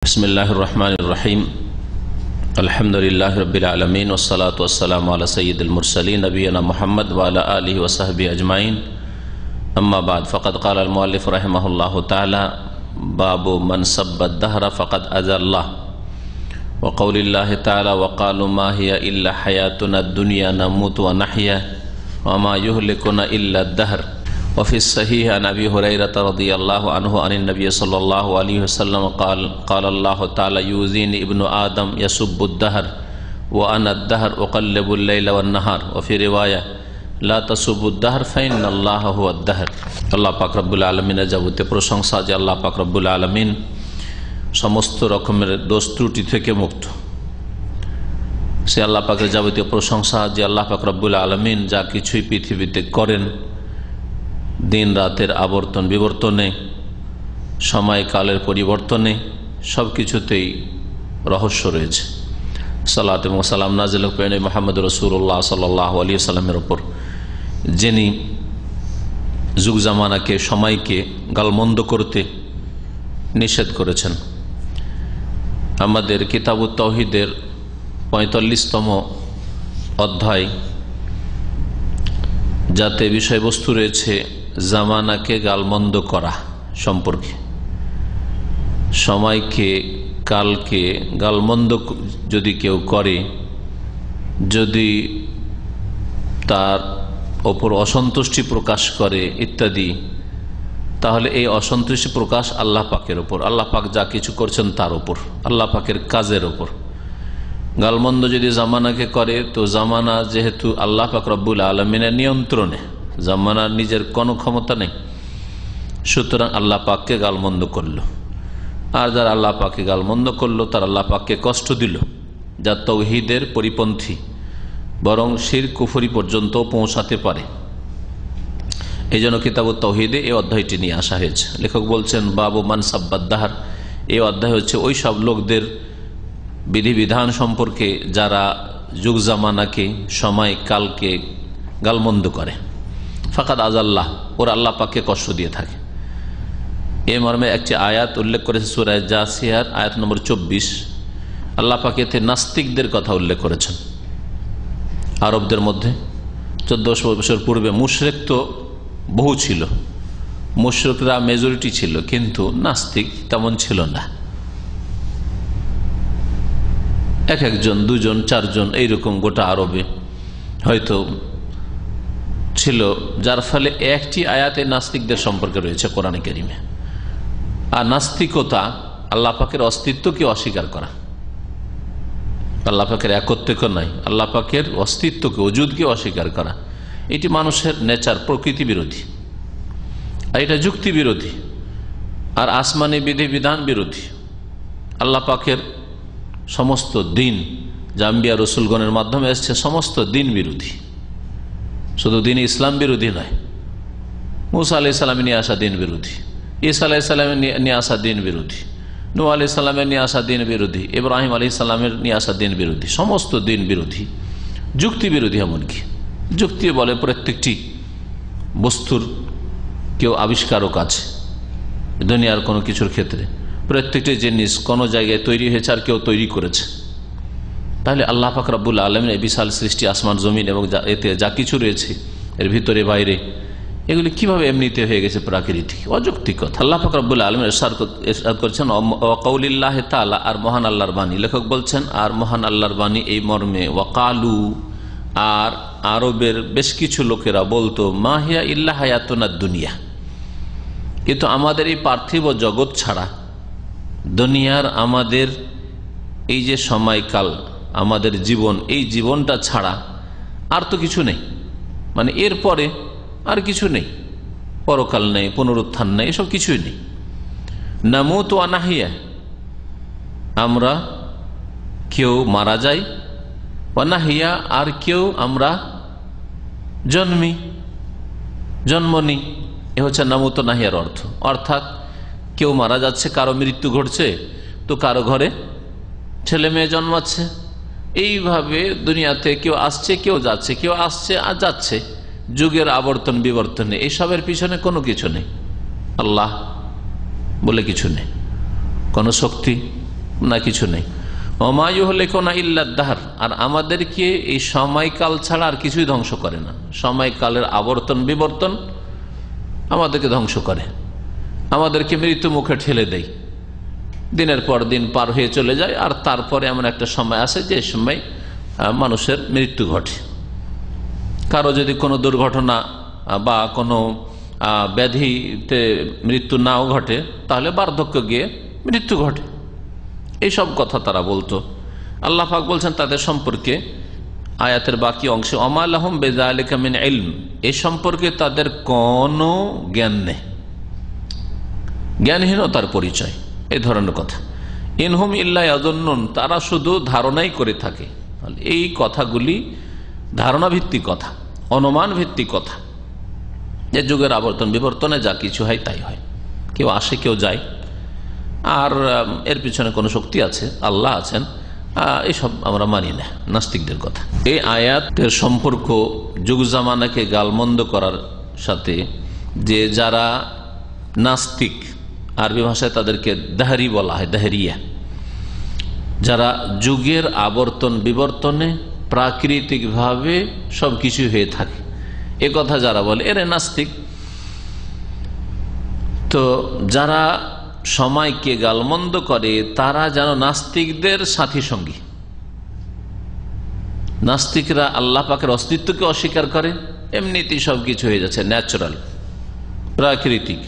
बिस्मिल्लाहिर्रहमानिर्रहीम अल्हम्दुलिल्लाहि रब्बिल आलमीन वस्सलातु वस्सलामु अला सय्यिदिल मुरसलीन नबियना मुहम्मद व अला आलिहि व सहबिहि अजमाइन अम्मा बाद फ़क़द क़ाल अल मुअल्लिफ़ रहिमहुल्लाहु तआला बाबु मन सब्ब अद-दहर फ़क़द अज़ल्लाह व क़ौलिल्लाहि तआला व क़ालू मा हिया इल्ला हयातुना अद-दुनिया नमूतु व नहया व मा युहलिकुना इल्ला अद-दहर व फ़ी सहीह अन अबी हुरैरता रज़ियल्लाहु अन्हु अनिन नबी सल्लल्लाहु अलैहि वसल्लम क़ाल अल्लाहु तआला युज़ीनी इब्नु आदम यसुब्बु अद-दहर व अना अद-दहर उक़ल्लिबु अल-लैल वन-नहार व फ़ी रिवाया ला तसुब्बु अद-दहर फ़इन्नल्लाह हुवा अद-दहर। अल्लाह पाक रब्बुल आलमीনের যাবতীয় প্রশংসা যে আল্লাহ পাক রব্বুল আলামিন সমস্ত রকমের দোষ ত্রুটি থেকে মুক্ত। সে আল্লাহ পাকের যাবতীয় প্রশংসা যে আল্লাহ পাক রব্বুল আলামিন যা কিছুই পৃথিবীতে করেন দিন রাতের আবর্তন বিবর্তনে সময় কালের পরিবর্তনে সবকিছুতেই রহস্য রয়েছে। সালাত এবং সালাম নাজিল হোক মুহাম্মদ রাসূলুল্লাহ সাল্লাল্লাহু আলাইহি ওয়াসাল্লামের উপর, যিনি যুগ জামানাকে সময়কে গালমন্দ করতে নিষেধ করেছেন। আমাদের কিতাবুত তাওহীদের ৪৫তম অধ্যায়, যাতে বিষয়বস্তু রয়েছে জামানাকে গালমন্দ করা সম্পর্কে। সময়কে কালকে গালমন্দ যদি কেউ করে, যদি তার ওপর অসন্তুষ্টি প্রকাশ করে ইত্যাদি, তাহলে এই অসন্তুষ্টি প্রকাশ আল্লাহ পাকের ওপর, আল্লাহ পাক যা কিছু করছেন তার ওপর, আল্লাহ পাকের কাজের ওপর। গালমন্দ যদি জামানাকে করে, তো জামানা যেহেতু আল্লাহ পাক রব্বুল আলমিনের নিয়ন্ত্রণে, জামানার নিজের কোনো ক্ষমতা নেই, সুতরাং আল্লাহ পাককে গালমন্দ করলো। আর যারা আল্লাহ পাককে গালমন্দ করলো তার আল্লাহ পাককে কষ্ট দিল, যা তাওহীদের পরিপন্থী, বরং শিরক কুফরি পর্যন্ত পৌঁছাতে পারে। এই জন্য কিতাবুত তাওহীদে এই অধ্যায়টি নিয়ে আসা হয়েছে। লেখক বলছেন বাবু মান সাব্বা আদ-দাহর, এই অধ্যায় হচ্ছে ওই সব লোকদের বিধিবিধান সম্পর্কে যারা যুগ জামানাকে সময় কালকে গালমন্দ করে। ফাকাদ আযাল্লাহ, ওরা আল্লাহ পাককে কষ্ট দিয়ে থাকে। এই মর্মে একটি আয়াত উল্লেখ করেছে সূরা জাসিয়ার আয়াত নম্বর ২৪। আল্লাহ পাক এতে নাস্তিকদের কথা উল্লেখ করেছেন। আরবদের মধ্যে ১৪০০ বছর পূর্বে মুশরিক তো বহু ছিল, মুশরিকরা মেজরিটি ছিল, কিন্তু নাস্তিক তেমন ছিল না। একজন দুজন চারজন এইরকম গোটা আরবে হয়তো ছিল, যার ফলে একটি আয়াতে নাস্তিকদের সম্পর্কে রয়েছে কোরআনে কারিমে। আর নাস্তিকতা আল্লাহ পাকের অস্তিত্বকে অস্বীকার করা, আল্লাহ পাকের একত্বকে নয়, আল্লাহ পাকের অস্তিত্বকে ওজুদকে অস্বীকার করা, এটি মানুষের নেচার, প্রকৃতি বিরোধী, আর এটা যুক্তি বিরোধী, আর আসমানি বিধিবিধান বিরোধী। আল্লাহ পাকের সমস্ত দিন যা আম্বিয়া রসুলগণের মাধ্যমে এসছে, সমস্ত দিন বিরোধী, শুধু দিন ইসলাম বিরোধী নয়। মুসা আলাইহিস সালামের নিয়ে আসা দিন বিরোধী, ঈসা আলাইহিস সালামের নিয়ে আসা দিন বিরোধী, নূহ আলাইহিস সালামের নিয়ে আসা দিন বিরোধী, ইব্রাহিম আলাইহিস সালামের নিয়ে আসা দিন বিরোধী, সমস্ত দিন বিরোধী, যুক্তি বিরোধী। এমনকি যুক্তি বলে প্রত্যেকটি বস্তুর কেউ আবিষ্কারক আছে দুনিয়ার কোনো কিছুর ক্ষেত্রে, প্রত্যেকটি জিনিস কোনো জায়গায় তৈরি হয়েছে আর কেউ তৈরি করেছে। তাহলে আল্লাহ পাক রব্বুল আলামিন এই বিশাল সৃষ্টি, আসমান জমিন এবং এতে যা কিছু রয়েছে এর ভিতরে বাইরে, এগুলি কিভাবে এমনিতে হয়ে গেছে প্রাকৃতিক, অযৌক্তিক কথা। আল্লাহ পাক রব্বুল আলামিন ইরশাদ করেছেন ওয়াকাউলিল্লাহি তাআলা, আর মহান আল্লাহর বাণী। লেখক বলছেন আর মহান আল্লাহর বাণী এই মর্মে, ওয়াকালু, আর আরবের বেশ কিছু লোকেরা বলতো মা হিয়া ইল্লা হায়াতুনা দুনিয়া, কিন্তু আমাদের এই পার্থিব জগৎ ছাড়া, দুনিয়ার আমাদের এই যে সময়কাল, আমাদের জীবন, এই জীবনটা ছাড়া আর তো কিছু নেই, মানে এরপরে আর কিছু নেই, পরকাল নেই, পুনরুত্থান নেই, এসব কিছুই নেই। নামুতু ওয়া নাহইয়া, আমরা কেউ মারা যাই, ওয়া নাহইয়া, আর কেউ আমরা জন্ম নিই। এ হচ্ছে নামুতু নাহিয়ার অর্থ। অর্থাৎ কেউ মারা যাচ্ছে, কারো মৃত্যু ঘটছে, তো কারো ঘরে ছেলে মেয়ে জন্মাচ্ছে। এইভাবে দুনিয়াতে কেউ আসছে, কেউ যাচ্ছে, কেউ আসছে আর যাচ্ছে, যুগের আবর্তন বিবর্তনে, এইসবের পিছনে কোনো কিছু নেই, আল্লাহ বলে কিছু নেই। কোনো শক্তি না কিছু নেই। ওমায়ুহলিকুনা ইল্লা দাহর, আর আমাদেরকে এই সময়কাল ছাড়া আর কিছুই ধ্বংস করে না। সময়কালের আবর্তন বিবর্তন আমাদেরকে ধ্বংস করে, আমাদেরকে মৃত্যু মুখে ঠেলে দেয়, দিনের পর দিন পার হয়ে চলে যায়, আর তারপরে এমন একটা সময় আসে যে সময় মানুষের মৃত্যু ঘটে। কারো যদি কোনো দুর্ঘটনা বা কোনো ব্যাধিতে মৃত্যু নাও ঘটে, তাহলে বার্ধক্য গিয়ে মৃত্যু ঘটে। এইসব কথা তারা বলতো। আল্লাহ পাক বলছেন তাদের সম্পর্কে আয়াতের বাকি অংশে, ওমা লাহুম বিযালিকা মিন ইলম, এই সম্পর্কে তাদের কোনো জ্ঞান নেই, জ্ঞানহীনতার পরিচয়, এই ধরনের কথা। ইনহুম ইল্লা ইয়াযুন্নুন, তারা শুধু ধারণাই করে থাকে। এই কথাগুলি ধারণা ভিত্তিক কথা, অনুমান ভিত্তিক কথা, যে যুগের আবর্তন বিবর্তনে যা কিছু হয় তাই হয়, কেউ আসে কেউ যায়, আর এর পিছনে কোনো শক্তি আছে, আল্লাহ আছেন, এসব আমরা মানি না, নাস্তিকদের কথা। এই আয়াতের সম্পর্ক যুগ জামানাকে গালমন্দ করার সাথে, যে যারা নাস্তিক, আরবি ভাষায় তাদেরকে দাহরি বলা হয়, দাহরিয়া, যারা যুগের আবর্তন বিবর্তনে প্রাকৃতিকভাবে সবকিছু হয়ে থাকে, এ কথা যারা বলে এরা নাস্তিক। তো যারা সময়কে গালমন্দ করে তারা যেন নাস্তিকদের সাথী সঙ্গী। নাস্তিকরা আল্লাহ পাকের অস্তিত্বকে অস্বীকার করে, এমনিতেই সবকিছু হয়ে যাচ্ছে ন্যাচারাল, প্রাকৃতিক।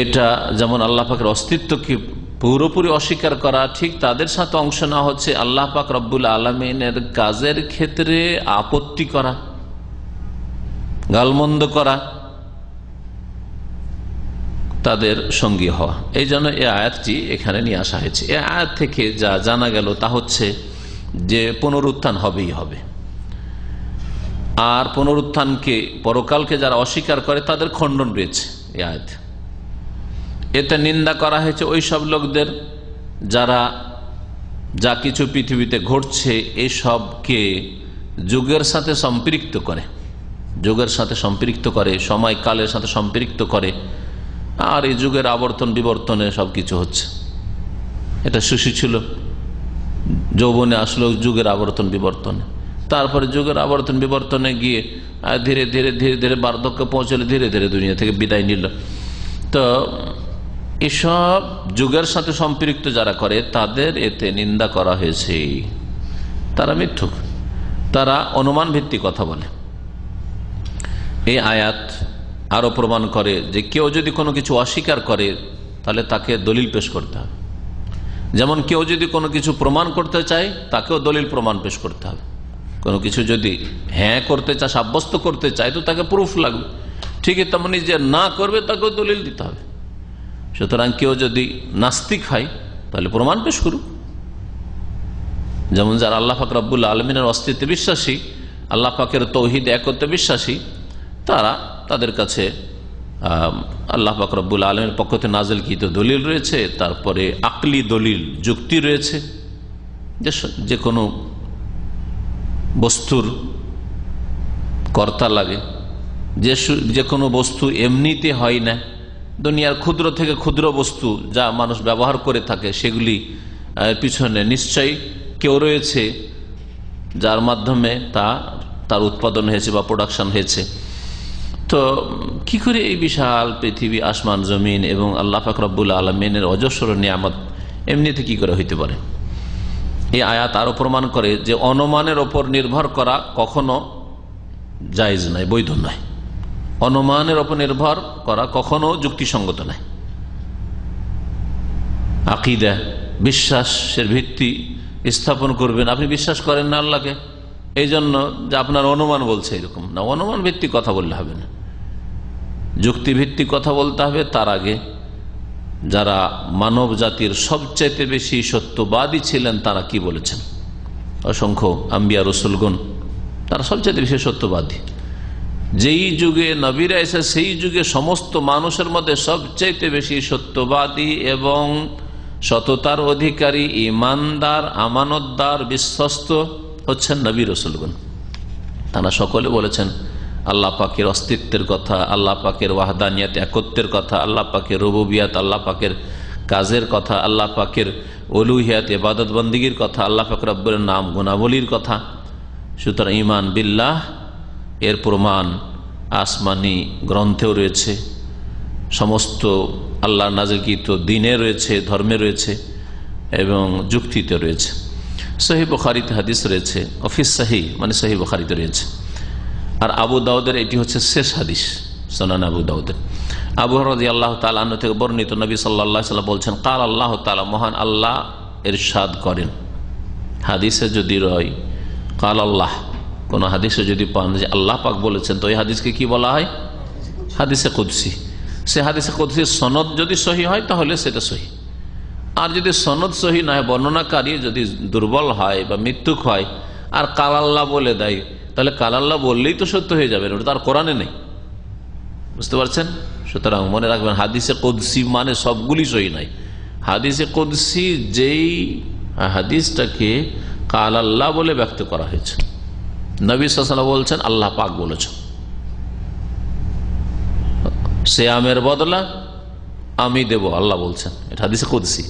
এটা যেমন আল্লাহ পাকের অস্তিত্বকে পুরোপুরি অস্বীকার করা, ঠিক তাদের সাথে অংশ নেওয়া হচ্ছে আল্লাহ পাক রব্বুল আলামিনের কাজের ক্ষেত্রে আপত্তি করা, গালমন্দ করা, তাদের সঙ্গী হওয়া। এই জন্য এই আয়াতটি এখানে নিয়ে আসা হয়েছে। এই আয়াত থেকে যা জানা গেল তা হচ্ছে যে পুনরুত্থান হবেই হবে, আর পুনরুত্থানকে, পরকালকে যারা অস্বীকার করে তাদের খণ্ডন রয়েছে এই আয়াত। এতে নিন্দা করা হয়েছে ওই সব লোকদের যারা যা কিছু পৃথিবীতে ঘটছে এসবকে যুগের সাথে সম্পৃক্ত করে, যুগের সাথে সম্পৃক্ত করে, সময়কালের সাথে সম্পৃক্ত করে, আর এই যুগের আবর্তন বিবর্তনে সবকিছু হচ্ছে। এটা শিশু ছিল, যৌবনে আসলো যুগের আবর্তন বিবর্তনে, তারপরে যুগের আবর্তন বিবর্তনে গিয়ে ধীরে ধীরে ধীরে ধীরে বার্ধক্য পৌঁছলে, ধীরে ধীরে দুনিয়া থেকে বিদায় নিল। তো এসব যুগের সাথে সম্পৃক্ত যারা করে তাদের এতে নিন্দা করা হয়েছে। তারা মিথ্যুক, তারা অনুমান ভিত্তিক কথা বলে। এই আয়াত আরো প্রমাণ করে যে কেউ যদি কোনো কিছু অস্বীকার করে তাহলে তাকে দলিল পেশ করতে হবে। যেমন কেউ যদি কোনো কিছু প্রমাণ করতে চায় তাকেও দলিল প্রমাণ পেশ করতে হবে। কোনো কিছু যদি হ্যাঁ করতে চায়, সাব্যস্ত করতে চায়, তো তাকে প্রুফ লাগবে। ঠিকই তেমনি যে না করবে তাকেও দলিল দিতে হবে। সুতরাং কেউ যদি নাস্তিক হয় তাহলে প্রমাণ পেশ করুক। যেমন যারা আল্লাহ পাক রব্বুল আলমিনের অস্তিত্বে বিশ্বাসী, আল্লাহ পাকের তৌহিদ একত্বে বিশ্বাসী, তাদের কাছে আল্লাহ পাক রব্বুল আলমের পক্ষ থেকে নাজিলকৃত দলিল রয়েছে, তারপরে আকলি দলিল, যুক্তি রয়েছে, যে কোনো বস্তুর কর্তা লাগে, যে কোনো বস্তু এমনিতে হয় না, দুনিয়ার ক্ষুদ্র থেকে ক্ষুদ্র বস্তু যা মানুষ ব্যবহার করে থাকে সেগুলি পিছনে নিশ্চয়ই কেউ রয়েছে যার মাধ্যমে তার উৎপাদন হয়েছে বা প্রোডাকশন হয়েছে। তো কি করে এই বিশাল পৃথিবী, আসমান জমিন এবং আল্লাহ পাক রব্বুল আলমিনের অজস্র নিয়ামত এমনিতে কি করে হইতে পারে? এই আয়াত আরো প্রমাণ করে যে অনুমানের ওপর নির্ভর করা কখনো জায়েজ নয়, বৈধ নয়। অনুমানের ওপর নির্ভর করা কখনো যুক্তিসঙ্গত নয়। আকীদা, বিশ্বাসের ভিত্তি স্থাপন করবেন, আপনি বিশ্বাস করেন না আল্লাহকে, এই জন্য যে আপনার অনুমান বলছে, এরকম না। অনুমান ভিত্তিক কথা বললে হবে না, যুক্তি ভিত্তিক কথা বলতে হবে। তার আগে যারা মানব জাতির সবচাইতে বেশি সত্যবাদী ছিলেন তারা কি বলেছেন? অসংখ্য আম্বিয়া রসুলগণ, তারা সবচাইতে বেশি সত্যবাদী। যেই যুগে নবীরা এসে সেই যুগে সমস্ত মানুষের মধ্যে সবচাইতে বেশি সত্যবাদী এবং সততার অধিকারী, ইমানদার, আমানতদার, বিশ্বস্ত হচ্ছেন নবী রসুলগণ। তারা সকলে বলেছেন আল্লাহ পাকের অস্তিত্বের কথা, আল্লাহ পাকের ওয়াহদানিয়াত, একত্বের কথা, আল্লাহ পাকের রুবুবিয়াত, আল্লাহ পাকের কাজের কথা, আল্লাহ পাকের উলুহিয়াত ইবাদত বন্দিগির কথা, আল্লাহ পাক রব্বুল নাম গুণাবলীর কথা। সুতরাং ঈমান বিল্লাহ এর প্রমাণ আসমানি গ্রন্থেও রয়েছে, সমস্ত আল্লাহ নাযিলকৃত দ্বীনে রয়েছে, ধর্মে রয়েছে এবং যুক্তিতে রয়েছে। সহিহ বুখারীতে হাদিস রয়েছে, অফিস সহিহ মানে সহিহ বুখারীতে রয়েছে। আর আবু দাউদের এটি হচ্ছে শেষ হাদিস, সুনান আবু দাউদের। আবু হুরায়রা রাদিয়াল্লাহু তাআলা আনহু থেকে বর্ণিত, নবী সাল্লাল্লাহু আলাইহি ওয়াসাল্লাম বলছেন, কাল আল্লাহ তাআলা, মহান আল্লাহ ইরশাদ করেন। হাদিসে যদি রয় কাল আল্লাহ, কোন হাদিসে যদি পান যে আল্লাহ পাক বলেছেন, তো এই হাদিসকে কি বলা হয়? হাদিসে কুদসি। সে হাদিসে কুদসির সনদ যদি সহি হয় তাহলে সেটা সহি, আর যদি সনদ সহি না হয়, বর্ণনাকারী যদি দুর্বল হয় বা মৃত্যুক হয় আর কাল আল্লাহ বলে দেয়, তাহলে কাল আল্লাহ বললেই তো সত্য হয়ে যাবে, ওটা তার কোরআনে নেই। বুঝতে পারছেন? সুতরাং মনে রাখবেন, হাদিসে কুদসি মানে সবগুলি সহি নাই। হাদিসে কুদসি যেই হাদিসটাকে কাল আল্লাহ বলে ব্যক্ত করা হয়েছে, নবী সাল্লাল্লাহু আলাইহি ওয়াসাল্লাম বলছেন আল্লাহ পাক বলেছেন, সিয়ামের বদলা আমি দেব, আল্লাহ বলছেন, এটা হাদিসে কুদসি।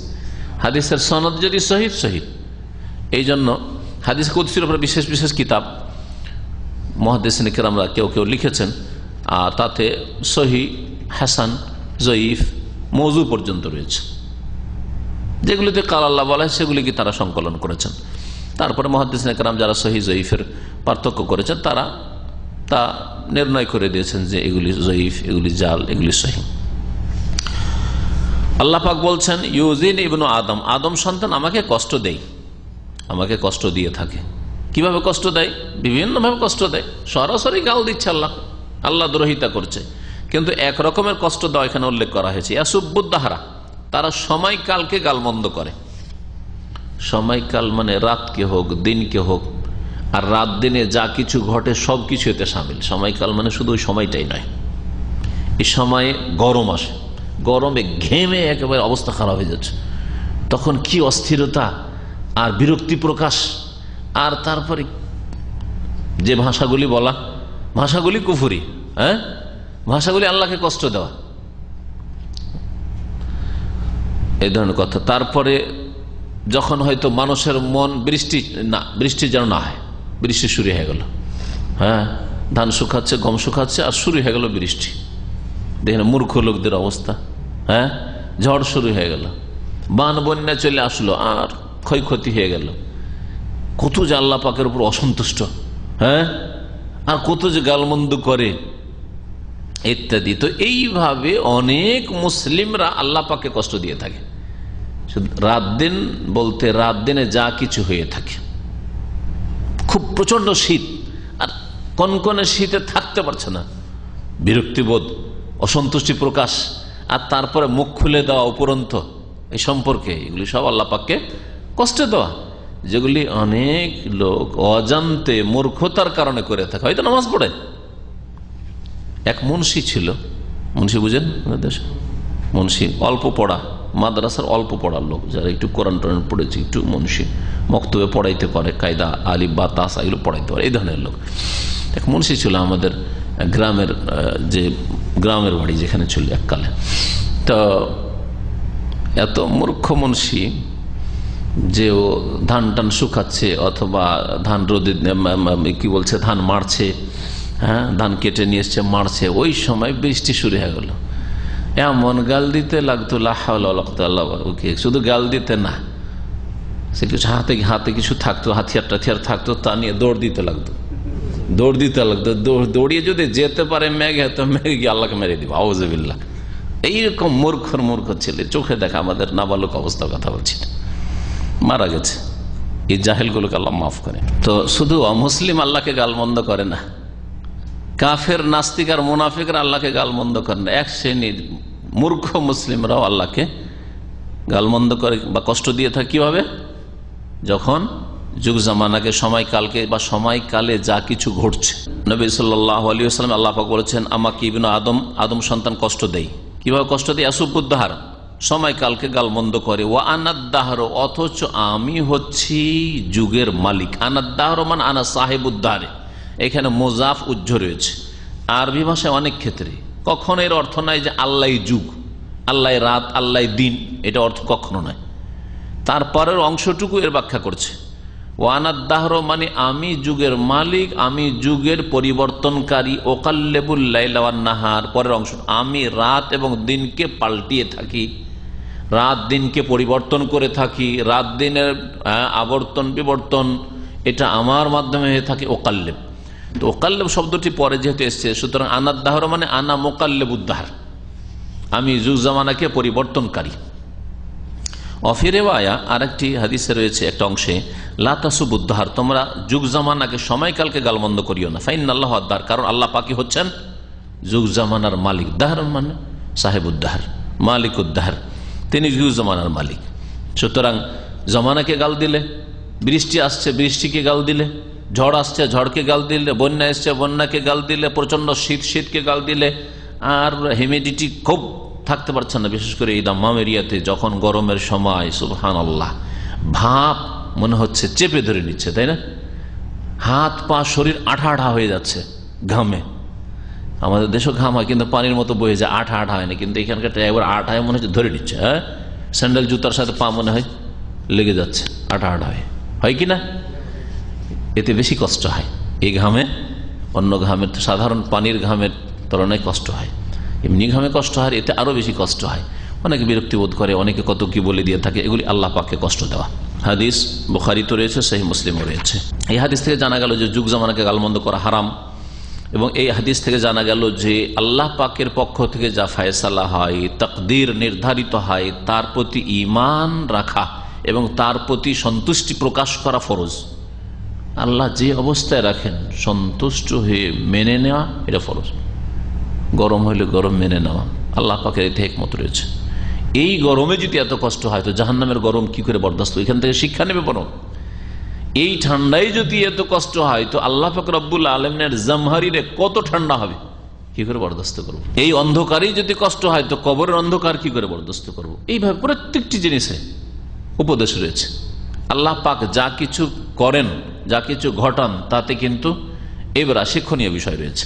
হাদিসের সনদ যদি সহিহ সহিহ। এই জন্য হাদিস কুদসির উপরে বিশেষ বিশেষ কিতাব মুহাদ্দিসিন কিরামরা কেউ কেউ লিখেছেন, আর তাতে সহিহ, হাসান, জয়ীফ, মওযু পর্যন্ত রয়েছে। যেগুলিতে কাল আল্লাহ বলা হয় সেগুলিকে তারা সংকলন করেছেন। তারপরে মুহাদ্দিসিন কিরাম যারা সহিহ জয়ীফের পার্থক্য করেছেন, তারা তা নির্ণয় করে দিয়েছেন যে এগুলি জয়ীফ, এগুলি জাল, এগুলি সহিহ। আল্লাহ পাক বলছেন, ইউজিন ইবনু আদম, আদম সন্তান আমাকে কষ্ট দেয়, আমাকে কষ্ট দিয়ে থাকে। কিভাবে কষ্ট দেয়? বিভিন্নভাবে কষ্ট দেয়। সরাসরি গাল দিচ্ছে আল্লাহ, আল্লাহ দ্রোহিতা করছে, কিন্তু এক রকমের কষ্ট দেওয়া এখানে উল্লেখ করা হয়েছে। ইয়াসুবুদ্দাহারা, তারা সময়কালকে গালমন্দ করে। সময়কাল মানে রাতকে হোক, দিনকে হোক, আর রাত দিনে যা কিছু ঘটে সব কিছু এতে সামিল। সময়কাল মানে শুধু ওই সময়টাই নয়, এই সময়ে গরম আসে, গরমে ঘেমে একেবারে অবস্থা খারাপ হয়ে যাচ্ছে, তখন কি অস্থিরতা আর বিরক্তি প্রকাশ। আর তারপরে যে ভাষাগুলি বলা, ভাষাগুলি কুফরি, হ্যাঁ, ভাষাগুলি আল্লাহকে কষ্ট দেওয়া, এই ধরনের কথা। তারপরে যখন হয়তো মানুষের মন বৃষ্টি যেন না হয়, বৃষ্টি শুরু হয়ে গেল, হ্যাঁ, ধান শুকাচ্ছে, গম শুকাচ্ছে, আর শুরু হয়ে গেল বৃষ্টি। দেখেন মূর্খ লোকদের অবস্থা, হ্যাঁ, ঝড় শুরু হয়ে গেল, বান বন্যা চলে আসলো, আর ক্ষয়ক্ষতি হয়ে গেল। কত যে আল্লাহ পাকের উপর অসন্তুষ্ট, হ্যাঁ, আর কত যে গালমন্দ করে ইত্যাদি। তো এইভাবে অনেক মুসলিমরা আল্লাহ পাককে কষ্ট দিয়ে থাকে। রাত দিন বলতে রাত দিনে যা কিছু হয়ে থাকে, খুব প্রচন্ড শীত, আর কনকনে শীতে থাকতে পারছে না, বিরক্তিবোধ, অসন্তুষ্টি প্রকাশ, আর তারপরে মুখ খুলে দেওয়া উপরন্ত এই সম্পর্কে, এগুলি সব আল্লাহ পাককে কষ্ট দেওয়া, যেগুলি অনেক লোক অজান্তে মূর্খতার কারণে করে থাকে। হয়তো নামাজ পড়ে। এক মুন্সি ছিল, মুন্সি বুঝেন দেশে, মুন্সি অল্প পড়া, মাদ্রাসার অল্প পড়ার লোক, যারা একটু কোরআন টোরআন পড়েছে, একটু মুন্সি, মক্তবে পড়াইতে পারে, কায়দা আলিফ বা তাসা এগুলো পড়াইতে পারে, এই ধরনের লোক। এক মুন্সি ছিল আমাদের গ্রামের, যে গ্রামের বাড়ি যেখানে ছিল এককালে। তো এত মূর্খ মুন্সি যে ও ধান টান শুকাচ্ছে, অথবা ধান রোদে কি বলছে, ধান মারছে, হ্যাঁ, ধান কেটে নিয়ে এসছে, মারছে, ওই সময় বৃষ্টি শুরু হয়ে গেল। এমন গাল দিতে লাগতো, ওকে শুধু গাল দিতে না, সে কিছু হাতে কিছু থাকতো, হাতিয়ার টাথিয়ার থাকতো, তা নিয়ে দৌড় দিতে লাগতো। দৌড়িয়ে যদি যেতে পারে মেঘে, তো মেঘে গিয়ে আল্লাহকে মেরে দিব, আউযুবিল্লাহ। এইরকম মূর্খ ছেলে, চোখে দেখা, আমাদের নাবালক অবস্থার কথা বলছি, মারা গেছে। এই জাহেলগুলোকে আল্লাহ মাফ করে। তো শুধু অমুসলিম আল্লাহকে গালমন্দ করে না, কাফের, নাস্তিক আর মুনাফিকরা আল্লাহকে গালমন্দ করে না। এক শ্রেণীর মূর্খ মুসলিমরাও আল্লাহকে গালমন্দ করে বা কষ্ট দিয়ে থাকে। কিভাবে? যখন যুগ জামানাকে, সময়কালকে বা সময়কালে যা কিছু ঘটছে। নবী সাল্লাল্লাহু আলাইহি ওয়াসাল্লাম, আল্লাহ পাক বলেছেন, আমাকে ইবনু আদম সন্তান কষ্ট দেয়। কিভাবে কষ্ট দেয়? আসুবুদ্দাহার, সময়কালকে গালমন্দ করে। ও আনাদ্দাহর, অথচ আমি হচ্ছি যুগের মালিক। আনাদ্দাহর মান আনা সাহেবুদ্দাহারে, এখানে মোজাফ উজ্জ্ব রয়েছে। আরবি ভাষায় অনেক ক্ষেত্রে কখনো এর অর্থ নাই যে আল্লাহ যুগ, আল্লাহ রাত, আল্লাহ দিন, এটা অর্থ কখনো নয়। তারপরের অংশটুকু এর ব্যাখ্যা করছে, ওয়ানাদ দাহর মানে আমি যুগের মালিক, আমি যুগের পরিবর্তনকারী। ওকাল্লেবুল লাইলা ওয়ান নাহার, পরের অংশ, আমি রাত এবং দিনকে পাল্টিয়ে থাকি, রাত দিনকে পরিবর্তন করে থাকি, রাত দিনের আবর্তন বিবর্তন এটা আমার মাধ্যমে হয়ে থাকে। ওকাল্লেব, তো ওকাল্লেব শব্দটি পরে যেহেতু এসছে, সুতরাং আনাদ দাহর মানে আনা মোকাল্লেবুদ্দাহার, আমি যুগ জামানাকে পরিবর্তনকারী। অফিরেওয়ায়া আর একটি হাদিসে রয়েছে একটা অংশে, লা তাসুবুদ্দাহার, তোমরা যুগ জামানাকে সময়কালকে গালমন্দ করিও না। ফাইনাল্লাহু আদ-দাহর, কারণ আল্লাহ পাকি হচ্ছেন যুগ জামানার মালিক। দাহর মানে সাহেবুদ্দাহার, মালিকুদ্দাহার, তিনি যুগ জামানার মালিক। সুতরাং জামানাকে গাল দিলে, বৃষ্টি আসছে বৃষ্টিকে গাল দিলে, ঝড় আসছে ঝড়কে গাল দিলে, বন্যা এসছে বন্যাকে গাল দিলে, প্রচন্ড শীত শীতকে গাল দিলে, আর হিউমিডিটি খুব থাকতে পারছেন না, বিশেষ করে এই দাম্মাম এরিয়াতে যখন গরমের সময়, সুবহানাল্লাহ, ভাপ মনে হচ্ছে চেপে ধরে নিচ্ছে, তাই না? হাত পা শরীর আঠা আঠা হয়ে যাচ্ছে ঘামে। আমাদের দেশও ঘাম হয় কিন্তু পানির মতো বয়ে যায়, আঠা আঠা হয় না, কিন্তু এখানকার একবার আঠায় মনে হচ্ছে ধরে নিচ্ছে। হ্যাঁ, স্যান্ডেল জুতার সাথে পা মনে হয় লেগে যাচ্ছে, আঠা আঠা হয় কি না? এতে বেশি কষ্ট হয় এই ঘামে, অন্য ঘামের সাধারণ পানির ঘামের তুলনায় কষ্ট হয়, এমনি ঘামে কষ্ট হয়, এতে আরো বেশি কষ্ট হয়। অনেকে বিরক্তি বোধ করে, অনেকে কত কি বলে দিয়ে থাকে, এগুলি আল্লাহ পাককে কষ্ট দেওয়া। হাদিস বুখারীতে রয়েছে, সহিহ মুসলিমে রয়েছে। এই হাদিস থেকে জানা গেল যে যুগ জামানাকে গালমন্দ করা হারাম, এবং এই হাদিস থেকে জানা গেল যে আল্লাহ পাকের পক্ষ থেকে যা ফায়সালা হয়, তাকদীর নির্ধারিত হয়, তার প্রতি ঈমান রাখা এবং তার প্রতি সন্তুষ্টি প্রকাশ করা ফরজ। আল্লাহ যে অবস্থায় রাখেন সন্তুষ্ট হয়ে মেনে নেওয়া, এটা ফরজ। গরম হইলে গরম মেনে নেওয়া, আল্লাহ পাকের এতে হিকমত রয়েছে। এই গরমে যদি এত কষ্ট হয় তো জাহান্নামের গরম কি করে বরদাস্ত? এখান থেকে শিক্ষা নেবে বরং। এই ঠান্ডায় যদি এত কষ্ট হয় তো আল্লাহ পাক রব্বুল আলামিনের জামহারিরে কত ঠান্ডা হবে, কি করে বরদাস্ত করবো? এই অন্ধকারেই যদি কষ্ট হয় তো কবরের অন্ধকার কি করে বরদাস্ত করবো? এইভাবে প্রত্যেকটি জিনিসে উপদেশ রয়েছে। আল্লাহ পাক যা কিছু করেন, যা কিছু ঘটান, তাতে কিন্তু এবার শিক্ষণীয় বিষয় রয়েছে।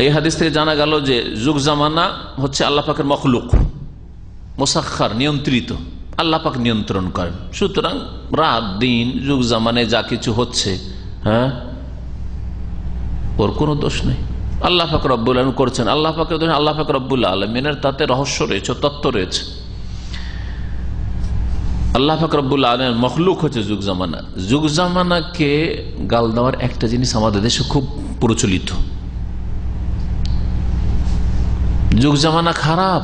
এই হাদিস থেকে জানা গেল যে যুগ জামানা হচ্ছে আল্লাহ পাকের মখলুক, মুসাখখার, নিয়ন্ত্রিত, আল্লাহ পাক নিয়ন্ত্রণ করেন। সুতরাং রাত দিন যুগ জামানায় যা কিছু হচ্ছে, হ্যাঁ, ওর কোনো দোষ নেই, আল্লাহ পাক রব্বুল আলামিন করছেন। আল্লাহ পাকের দোষ, আল্লাহ পাক রব্বুল আলামিনের তাতে রহস্য রয়েছে, তত্ত্ব রয়েছে। আল্লাহ পাক রব্বুল আলামিন মখলুক হচ্ছে যুগ জামানা। যুগ জামানাকে গাল দেওয়ার একটা জিনিস আমাদের দেশে খুব প্রচলিত, যুগ জামানা খারাপ,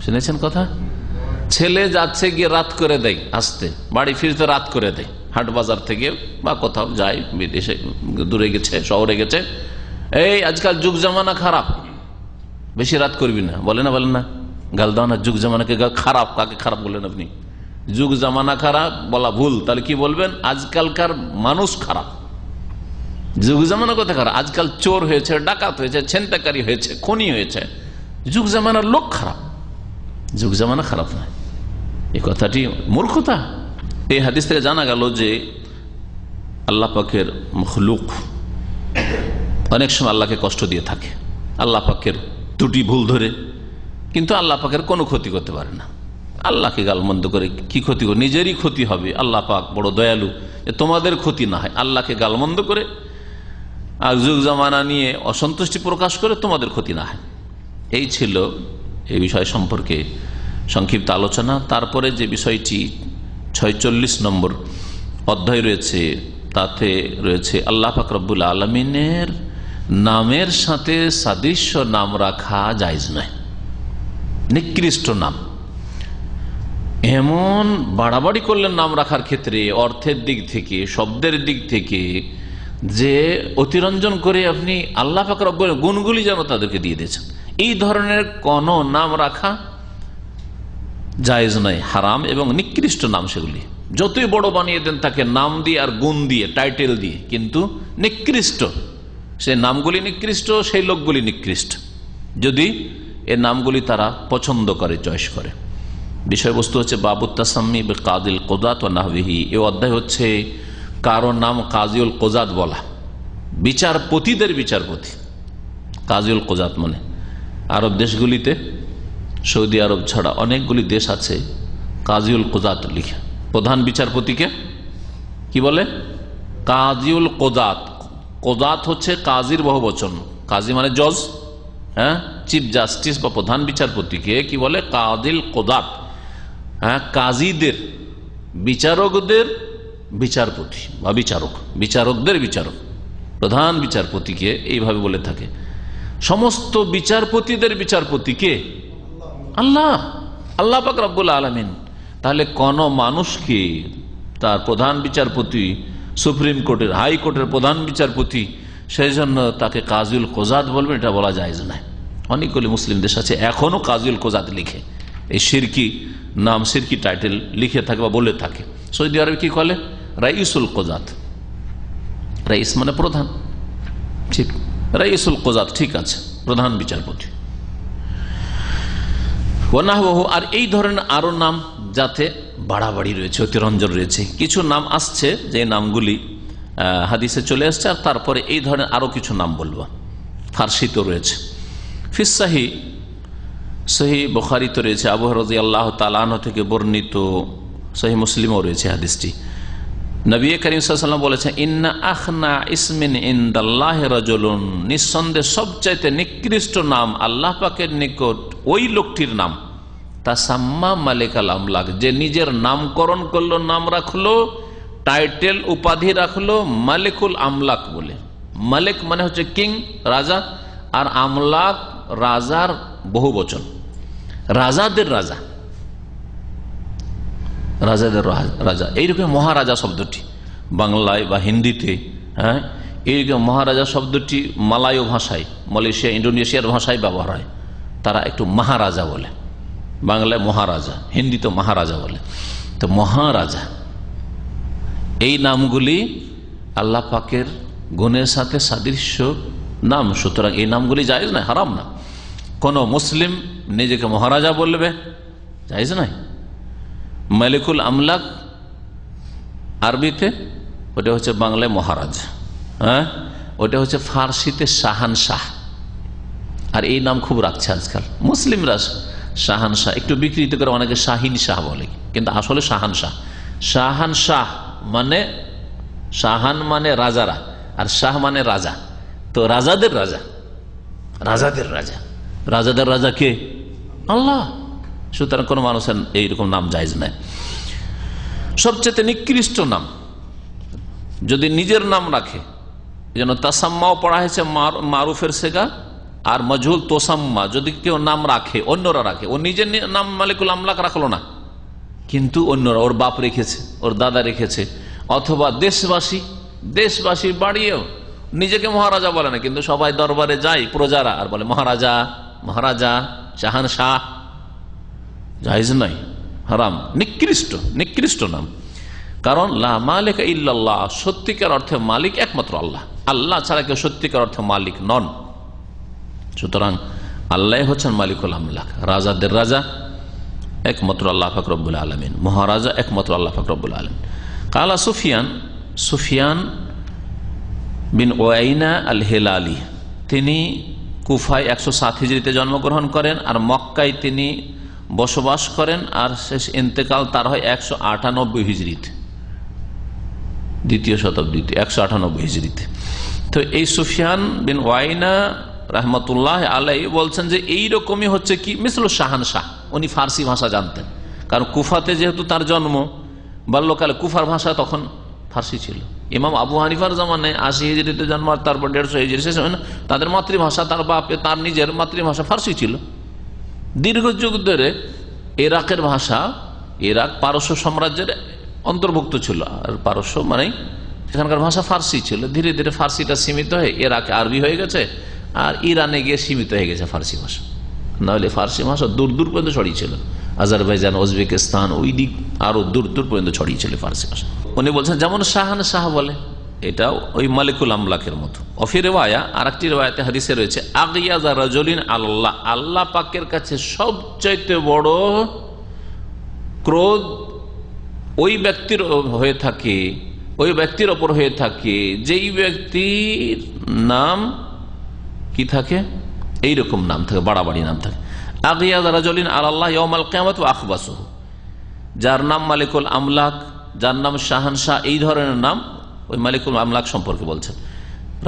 শুনেছেন কথা? ছেলে যাচ্ছে গিয়ে রাত করে দেয়, আসতে বাড়ি ফিরতে রাত করে দেয়, হাট বাজার থেকে বা কোথাও যায়, বিদেশে দূরে গেছে, শহরে গেছে, এই আজকাল যুগ জামানা খারাপ, বেশি রাত করবি না, বলে না গাল দাও না, যুগ জামানাকে খারাপ। কাকে খারাপ বললেন আপনি? যুগ জামানা খারাপ বলা ভুল, তাহলে কি বলবেন? আজকালকার মানুষ খারাপ। যুগ জামানা কথা খারাপ, আজকাল চোর হয়েছে, ডাকাত হয়েছে, ছিনতাইকারী হয়েছে, খুনি হয়েছে, যুগ জামানার লোক খারাপ, যুগ জামানা খারাপ নয়। এই কথাটি মূর্খতা। এই হাদিস থেকে জানা গেল যে আল্লাহ পাকের মখলুক অনেক সময় আল্লাহকে কষ্ট দিয়ে থাকে, আল্লাহ পাকের ত্রুটি ভুল ধরে, কিন্তু আল্লাহ পাকের কোনো ক্ষতি করতে পারে না। আল্লাহকে গালমন্দ করে কি ক্ষতি করে? নিজেরই ক্ষতি হবে। আল্লাহ পাক বড় দয়ালু, তোমাদের ক্ষতি না হয়। আল্লাহকে গালমন্দ করে আর যুগ জামানা নিয়ে অসন্তুষ্টি প্রকাশ করে তোমাদের ক্ষতি না হয়। এই ছিল এই বিষয় সম্পর্কে সংক্ষিপ্ত আলোচনা। তারপরে যে বিষয়টি 46 নম্বর অধ্যায় রয়েছে, তাতে রয়েছে আল্লাহ পাক রব্বুল আলামিনের নামের সাথে সাদৃশ্য নাম রাখা জায়েজ নয়। নিকৃষ্ট নাম, এমন বাড়াবাড়ি করলেন নাম রাখার ক্ষেত্রে, অর্থের দিক থেকে, শব্দের দিক থেকে, যে অতিরঞ্জন করে আপনি আল্লাহ পাক রব্বুল গুণগুলি যেন তাদেরকে দিয়ে দিয়েছেন। এই ধরনের কোন নাম রাখা জায়েজ নয়, হারাম এবং নিকৃষ্ট নাম সেগুলি। যতই বড় বানিয়ে দেন তাকে নাম দিয়ে আর গুণ দিয়ে, টাইটেল দিয়ে, কিন্তু নিকৃষ্ট, সেই নামগুলি নিকৃষ্ট, সেই লোকগুলি নিকৃষ্ট, যদি এ নামগুলি তারা পছন্দ করে, চয়েস করে। বিষয়বস্তু হচ্ছে বাবুত তাসাম্মি বিকাদিল কোজাত ওয়া নাহবিহি। এ অধ্যায় হচ্ছে কারো নাম কাজিউল কোজাত বলা, বিচারপতিদের বিচারপতি। কাজিউল কোজাত মানে আরব দেশগুলিতে, সৌদি আরব ছাড়া অনেকগুলি দেশ আছে কাজিউল কোজাত লিখে। প্রধান বিচারপতিকে কি বলে? কাজিউল কোজাত। কোজাত হচ্ছে কাজীর বহুবচন। কাজী মানে জজ, হ্যাঁ, চিফ জাস্টিস বা প্রধান বিচারপতিকে কি বলে? কাজিল কোজাত। হ্যাঁ, কাজীদের, বিচারকদের বিচারপতি বা বিচারক, বিচারকদের বিচারক, প্রধান বিচারপতিকে এইভাবে বলে থাকে। সমস্ত বিচারপতিদের বিচারপতিকে আল্লাহ, আল্লাহ পাক রব্বুল আলামিন। তাহলে কোন মানুষকে তার প্রধান বিচারপতি, সুপ্রিম কোর্টের, হাইকোর্টের প্রধান বিচারপতি, সেই জন্য তাকে কাজীউল কোজাত বলবেন, এটা বলা যায় না। অনেকগুলি মুসলিম দেশ আছে এখনো কাজীউল কোজাত লিখে, এই শিরকি নাম, শিরকি টাইটেল লিখে থাকে বা বলে থাকে। সৌদি আরবে কি বলে? রাইসুল কোজাত। রাইস মানে প্রধান, ঠিক, রাইসুল কোজাত, ঠিক আছে, প্রধান বিচারপতি। আর এই ধরনের আরো নাম যাতে বাড়াবাড়ি রয়েছে, অতিরঞ্জন রয়েছে। কিছু নাম আসছে যে নামগুলি হাদিসে চলে আসছে, আর তারপরে এই ধরনের আরো কিছু নাম বলবো। ফার্সিতে রয়েছে, ফিস সাহি, সহি বুখারীতে রয়েছে, আবু হুরায়রা রাদিয়াল্লাহু তাআলা আনহু থেকে বর্ণিত, সহি মুসলিমও রয়েছে হাদিসটি। নবী করিম সাল্লাল্লাহু আলাইহি ওয়াসাল্লাম বলেছেন, ইন্না আখনা ইসমিন ইনদাল্লাহি রাজুলুন, নিঃসন্দেহে সবচাইতে নিকৃষ্ট নাম আল্লাহ পাকের নিকট ওই লোকটির নাম, তাসাম্মা মালিকাল আমলাক, যে নিজের নামকরণ করলো, নাম রাখলো, টাইটেল উপাধি রাখলো মালিকুল আমলাক বলে। মালিক মানে হচ্ছে কিং, রাজা, আর আমলাক রাজার বহু বচন, রাজাদের রাজা, রাজাদের রাজা। এইরকম মহারাজা শব্দটি বাংলায় বা হিন্দিতে, হ্যাঁ, এইরকম মহারাজা শব্দটি মালায় ভাষায়, মালয়েশিয়া, ইন্ডোনেশিয়ার ভাষায় ব্যবহার হয়। তারা একটু মহারাজা বলে, বাংলায় মহারাজা, হিন্দিতে মহারাজা বলে। তো মহারাজা, এই নামগুলি আল্লাহ পাকের গুণের সাথে সাদৃশ্য নাম, সুতরাং এই নামগুলি জায়েজ নয়, হারাম না। কোন মুসলিম নিজেকে মহারাজা বলবে, জায়েজ নয়। মালিকুল আমলাক আরবিতে, ওটা হচ্ছে বাংলায় মহারাজ, হ্যাঁ, ওটা হচ্ছে ফার্সিতে শাহানশাহ। আর এই নাম খুব রাখছে আজকাল মুসলিমরা, শাহানশাহ একটু বিকৃত করে অনেকে শাহিন শাহ বলে, কিন্তু আসলে শাহানশাহ। শাহানশাহ মানে, শাহান মানে রাজারা, আর শাহ মানে রাজা। তো রাজাদের রাজা, রাজাদের রাজা, রাজাদের রাজা কে? আল্লাহ। সুতরাং কোন মানুষের এইরকম নাম জায়েজ নাই। সবচেয়ে নিকৃষ্ট নাম যদি নিজের নাম রাখে, যেন তাসাম্মাও পড়া হয়েছে মারুফের সেগা, আর মজহুল তোসাম্মা, যদি কেউ নাম রাখে, অন্যরা রাখে, ও নিজের নাম মালিকুল আমলাক রাখলো না, কিন্তু অন্যরা, ওর বাপ রেখেছে, ওর দাদা রেখেছে, অথবা দেশবাসী, দেশবাসী বাড়িয়েও নিজেকে মহারাজা বলে না, কিন্তু সবাই দরবারে যায় প্রজারা আর বলে মহারাজা, মহারাজা, শাহানশাহ, জায়েজ নাই, হারাম, নিকৃষ্ট, নিকৃষ্ট নাম। কারণ লা মালিকা ইল্লাল্লাহ, সত্যিকার অর্থে মালিক একমাত্র আল্লাহ, আল্লাহ ছাড়া কেউ সত্যিকার অর্থে মালিক নন। সুতরাং আল্লাহ হচ্ছেন মালিকুল আমলাক, রাজাদের রাজা একমাত্র আল্লাহ পাক রব্বুল আলামিন, মহারাজা একমাত্র আল্লাহ পাক রব্বুল আলামিন। কালা সুফিয়ান, সুফিয়ান বিন ওয়াইনা আল হেলালি, তিনি কুফায় 107 হিজরিতে জন্মগ্রহণ করেন, আর মক্কায় তিনি বসবাস করেন, আর শেষ ইন্তেকাল তার হয় 198 হিজরিতে, দ্বিতীয় শতাব্দীতে, 198 হিজরিতে। তো এই সুফিয়ান বিন ওয়াইনা রহমতুল্লাহ আলাই বলছেন যে এইরকমই হচ্ছে কি মিসল শাহানশাহ, উনি ফার্সি ভাষা জানতেন, কারণ কুফাতে যেহেতু তার জন্ম, বাল্যকালে কুফার ভাষা তখন ফার্সি ছিল। ইমাম আবু হানিফার জামানে 80 হিজরিতে জন্ম, তারপর 150 হিজরি শেষ হয় না, তাদের মাতৃভাষা, তার বাপে, তার নিজের মাতৃভাষা ফার্সি ছিল। দীর্ঘ যুগ ধরে ইরাকের ভাষা, ইরাক পারস্য সাম্রাজ্যের অন্তর্ভুক্ত ছিল, আর পারস্য মানে সেখানকার ভাষা ফার্সি ছিল। ধীরে ধীরে ফার্সিটা সীমিত হয়ে ইরাকে আরবি হয়ে গেছে, আর ইরানে গিয়ে সীমিত হয়ে গেছে ফার্সি ভাষা। নাহলে ফার্সি ভাষা দূর দূর পর্যন্ত ছড়িয়েছিল, আজারবাইজান, উজবেকিস্তান, ওই দিক আরো দূর দূর পর্যন্ত ছড়িয়েছিল ফার্সি ভাষা। উনি বলছেন যেমন শাহান শাহ বলে, এটা ওই মালিকুল আমলাকের মতো। অফি রেওয়ায়া, আর একটি রেওয়ায়াতে হাদিসে রয়েছে, আগিয়াজা রাজুলিন আল্লাহ, আল্লাহ পাকের কাছে সবচাইতে বড় ক্রোধ ওই ব্যক্তির হয়ে থাকে, ওই ব্যক্তির ওপর হয়ে থাকে যেই ব্যক্তির নাম কি থাকে, এইরকম নাম থাকে, বাড়াবাড়ি নাম থাকে। আগিয়াদ রাজুলিন আল্লাহ ইয়াউমাল কিয়ামাত ওয়া আখবাসুহু, যার নাম মালিকুল আমলাক, যার নাম শাহানশাহ, এই ধরনের নাম ওই মালিকুল আমলাক সম্পর্কে বলছেন।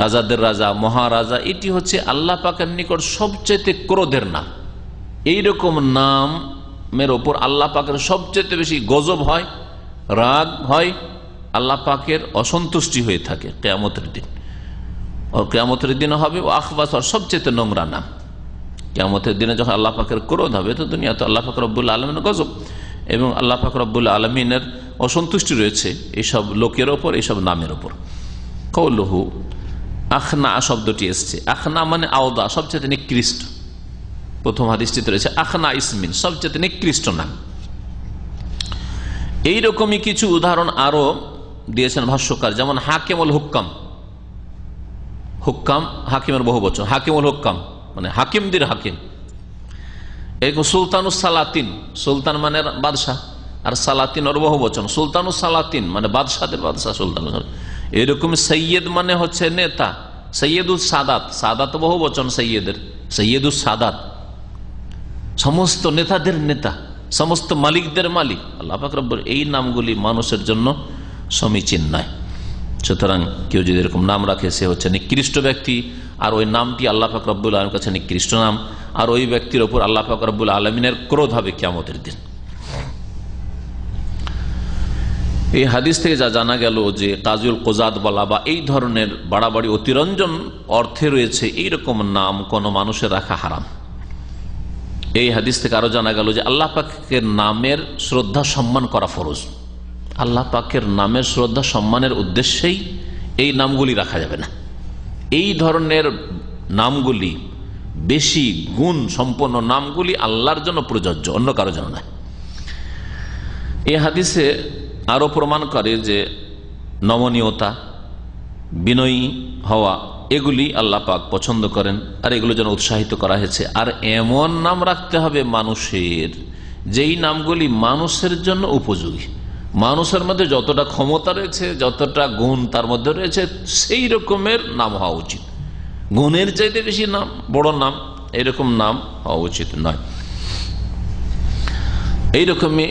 রাজাদের রাজা, মহারাজা, এটি হচ্ছে আল্লাহ পাকের নিকট সবচেয়ে ক্রোধের নাম। এইরকম নামের ওপর আল্লাহ পাকের সবচেয়ে বেশি গজব হয়, রাগ হয়, আল্লাহ পাকের অসন্তুষ্টি হয়ে থাকে কিয়ামতের দিন। আর কিয়ামতের দিনে হবে ও আখবাস, আর সবচেয়ে নোংরা নাম। কিয়ামতের দিনে যখন আল্লাহ পাকের ক্রোধ হবে, তো দুনিয়া তো আল্লাহ পাক রব্বুল আলমিনের গজব এবং আল্লাহ পাক রব্বুল আলমিনের অসন্তুষ্টি রয়েছে এইসব লোকের ওপর, এইসব নামের ওপর। কৌলহু, আখনা শব্দটি এসছে। আখনা মানে আওদা, সবচেয়ে নিকৃষ্ট। প্রথম হাদিসটিতে রয়েছে আখনা ইসমিন, সবচেয়ে নিকৃষ্ট নাম। এইরকমই কিছু উদাহরণ আরো দিয়েছেন ভাষ্যকার, যেমন হাকিমুল হুক্কাম। হুক্কাম হাকিমের বহু বচন, হাকিমুল হুক্কাম মানে হাকিমদের হাকিম। এরকম সুলতানুস সালাতিন, সুলতান মানে বাদশাহ, আর সালাতিন ওর বহু বচন, সুলতানুস সালাতিন মানে বাদশাদের বাদশাহ, সুলতান। এরকম সৈয়দ মানে হচ্ছে নেতা, সৈয়দুস সাদাত, সাদাত বহু বচন সৈয়দের, সৈয়দুস সাদাত সমস্ত নেতাদের নেতা, সমস্ত মালিকদের মালিক। আল্লাহ পাক রব্বুল এই নামগুলি মানুষের জন্য সমীচীন নয়। সুতরাং কেউ যদি এরকম নাম রাখে সে হচ্ছে নিকৃষ্ট ব্যক্তি, আর ওই নামটি আল্লাহ পাক রব্বুল আলমীর কাছে নিকৃষ্ট নাম, আর ওই ব্যক্তির ওপর আল্লাহ পাক রব্বুল আলমিনের ক্রোধ হবে কিয়ামতের দিন। এই হাদিস থেকে যা জানা গেল যে কাজুল কোজাদ বলা বা এই ধরনের বাড়াবাড়ি অতিরঞ্জন অর্থে রয়েছে এইরকম নাম কোন মানুষের রাখা হারাম। এই হাদিস থেকে আরো জানা গেল যে আল্লাহ পাকের নামের শ্রদ্ধা সম্মান করা ফরজ। আল্লাহ পাকের নামের শ্রদ্ধা সম্মানের উদ্দেশ্যেই এই নামগুলি রাখা যাবে না। এই ধরনের নামগুলি, বেশি গুণ সম্পন্ন নামগুলি আল্লাহর জন্য প্রযোজ্য, অন্য কারো জন্য নয়। এই হাদিসে আরো প্রমাণ করে যে নমনীয়তা, বিনয়ী হওয়া, এগুলি আল্লাহ পাক পছন্দ করেন, আর এগুলো যেন উৎসাহিত করা হয়েছে। আর এমন নাম রাখতে হবে মানুষের, যেই নামগুলি মানুষের জন্য উপযোগী, মানুষের মধ্যে যতটা ক্ষমতা রয়েছে, যতটা গুণ তার মধ্যে রয়েছে, সেই রকমের নাম হওয়া উচিত। গুণের চাইতে বেশি নাম, বড় নাম, এরকম নাম হওয়া উচিত নয়। এইরকমই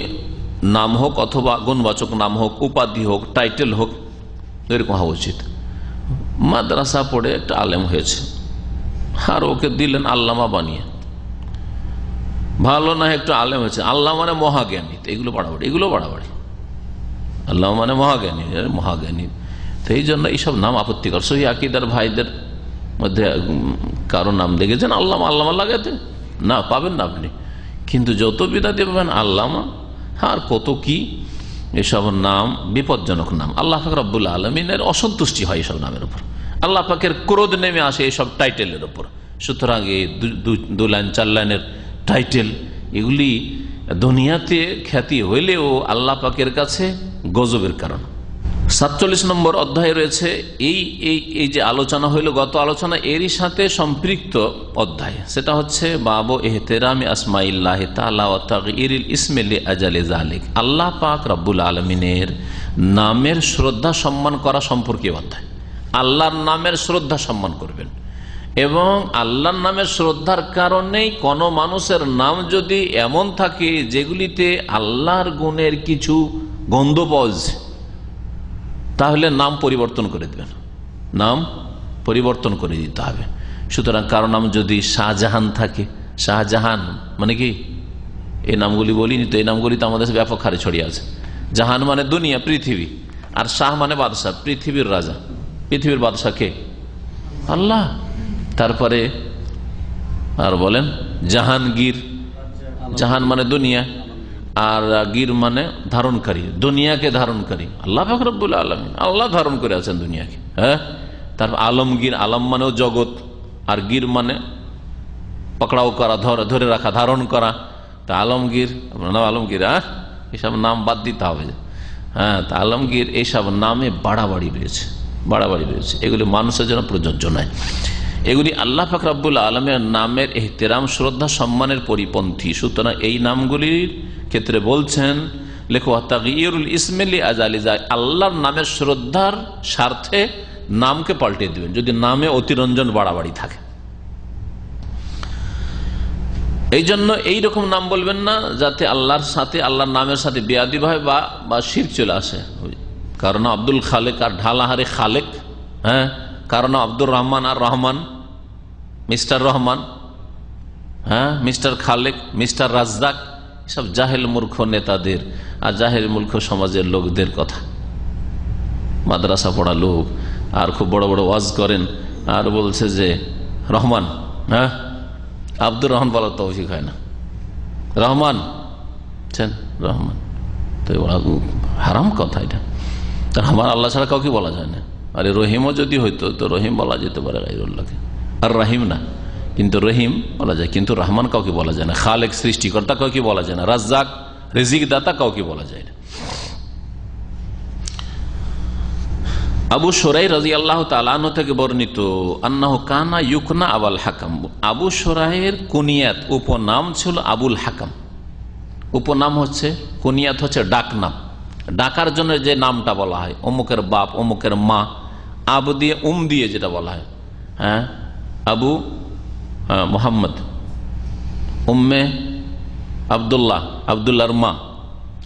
নাম হোক, অথবা গুণবাচক নাম হোক, উপাধি হোক, টাইটেল হোক, এরকম হওয়া উচিত। মাদ্রাসা পড়ে একটা আলেম হয়েছে, আর ওকে দিলেন আল্লামা বানিয়ে। ভালো না, একটু আলেম হয়েছে, আল্লাহ মানে মহাজ্ঞানী, এগুলো বাড়াবাড়ি, এগুলো বাড়াবাড়ি। আল্লাহ মানে মহাজ্ঞানী, মহাজ্ঞানী, তো এই জন্য এইসব নাম আপত্তিকর। সহি আকিদার ভাইদের মধ্যে কারো নাম দেখেছেন আল্লামা, আল্লামা লাগাতে না, পাবেন না আপনি। কিন্তু যত বিদাতি পাবেন আল্লামা, আর কত কি এসব নাম, বিপজ্জনক নাম। আল্লাহ পাক রব্বুল আলমিনের অসন্তুষ্টি হয় এসব নামের উপর, আল্লাহ পাকের ক্রোধ নেমে আসে এইসব টাইটেলের উপর। সুতরাং এই 2 লাইন 4 লাইনের টাইটেল, এগুলি দুনিয়াতে খ্যাতি হইলেও আল্লাহ পাকের কাছে গজবের কারণ। 47 নম্বর অধ্যায়ে রয়েছে এই যে আলোচনা হইল, গত আলোচনা এরই সাথে সম্পৃক্ত অধ্যায়, সেটা হচ্ছে বাবু ইহতিরামি আসমাইল্লাহ তাআলা ওয়া তাগয়িরিল ইসমি লিআজালি যালিক। আল্লাহ পাক রব্বুল আলামিনের নামের শ্রদ্ধা সম্মান করা সম্পর্কে অধ্যায়। আল্লাহর নামের শ্রদ্ধা সম্মান করবেন, এবং আল্লাহর নামের শ্রদ্ধার কারণেই কোন মানুষের নাম যদি এমন থাকে যেগুলিতে আল্লাহর গুণের কিছু গন্ধ পাওয়া যায়, তাহলে নাম পরিবর্তন করে দেবেন, নাম পরিবর্তন করে দিতে হবে। সুতরাং কারো নাম যদি শাহজাহান থাকে, শাহজাহান মানে কি, এই নামগুলি বলিনি তো, এই নামগুলি তো আমাদের ব্যাপক হারে ছড়িয়ে আছে। জাহান মানে দুনিয়া, পৃথিবী, আর শাহ মানে বাদশাহ, পৃথিবীর রাজা। পৃথিবীর বাদশাহ কে? আল্লাহ। তারপরে আর বলেন জাহানগীর, জাহান মানে দুনিয়া, আর গির মানে ধারণকারী, দুনিয়াকে ধারণকারী। আল্লাহ পাক রব্বুল আলামিন, আল্লাহ ধারণ করে আছেন দুনিয়াকে। হ্যাঁ, তারপর আলমগীর, আলম মানেও জগৎ, আর গির মানে পকড়াও করা, ধরে রাখা, ধারণ করা। তা আলমগীর, আলমগীর, এসব নাম বাদ দিতে হবে। হ্যাঁ, তা আলমগীর, এইসব নামে বাড়াবাড়ি রয়েছে, বাড়াবাড়ি রয়েছে, এগুলি মানুষের জন্য প্রযোজ্য নয়। এগুলি আল্লাহ পাক রব্বুল আলামিনের নামের ইহতিরাম, শ্রদ্ধা সম্মানের পরিপন্থী। সুতরাং এই নামগুলির ক্ষেত্রে বলছেন লেখো তাগয়িরুল ইসমি লিআজালি যালিক, আল্লাহর নামের শ্রদ্ধার স্বার্থে নামকে পাল্টে দিবেন যদি নামে অতিরঞ্জন বাড়াবাড়ি থাকে। এই জন্য এইরকম নাম বলবেন না যাতে আল্লাহর সাথে, আল্লাহর নামের সাথে বেয়াদি হয় বা শিরক চলে আসে। কারণ আব্দুল খালেক আর ঢালাহারে খালেক, হ্যাঁ, কারণ আব্দুর রহমান আর রহমান, মিস্টার রহমান, হ্যাঁ, মিস্টার খালেক, মিস্টার রাজ্জাক, সব জাহেল মূর্খ নেতাদের আর জাহেল মূর্খ সমাজের লোকদের কথা। মাদ্রাসা পড়া লোক আর খুব বড় বড় ওয়াজ করেন আর বলছে যে রহমান, হ্যাঁ, আব্দুর রহমান বলার তৌফিক হয় না, রহমান রহমান, তো হারাম কথা এটা। আমার আল্লাহ ছাড়া কাউকে বলা যায় না। আরে রহিমও যদি হইতো তো রহিম বলা যেতে পারে গায়রুল্লাহকে, আর রাহিম না, কিন্তু রহিম বলা যায়, কিন্তু রহমান কাউকে বলা যায় না। খালেক সৃষ্টিকর্তা কাউকে বলা যায় না। রাজ্জাক রিজিক দাতা কাউকে বলা যায় না। আবু শুরাই রাদিয়াল্লাহু তাআলা আনহু থেকে বর্ণিত, আন্নাহু কানা ইউকনা আবুল হাকাম, আবু শুরাইয়ের কুনিয়াত উপনাম ছিল আবুল হাকাম। উপনাম হচ্ছে, কুনিয়াত হচ্ছে ডাক নাম, ডাকার জন্য যে নামটা বলা হয়, অমুকের বাপ, অমুকের মা, আবু দিয়ে দিয়ে যেটা বলা হয়, হ্যাঁ, আবু মোহাম্মদ, উম্মে আবদুল্লাহ, আবদুল্লাহর মা,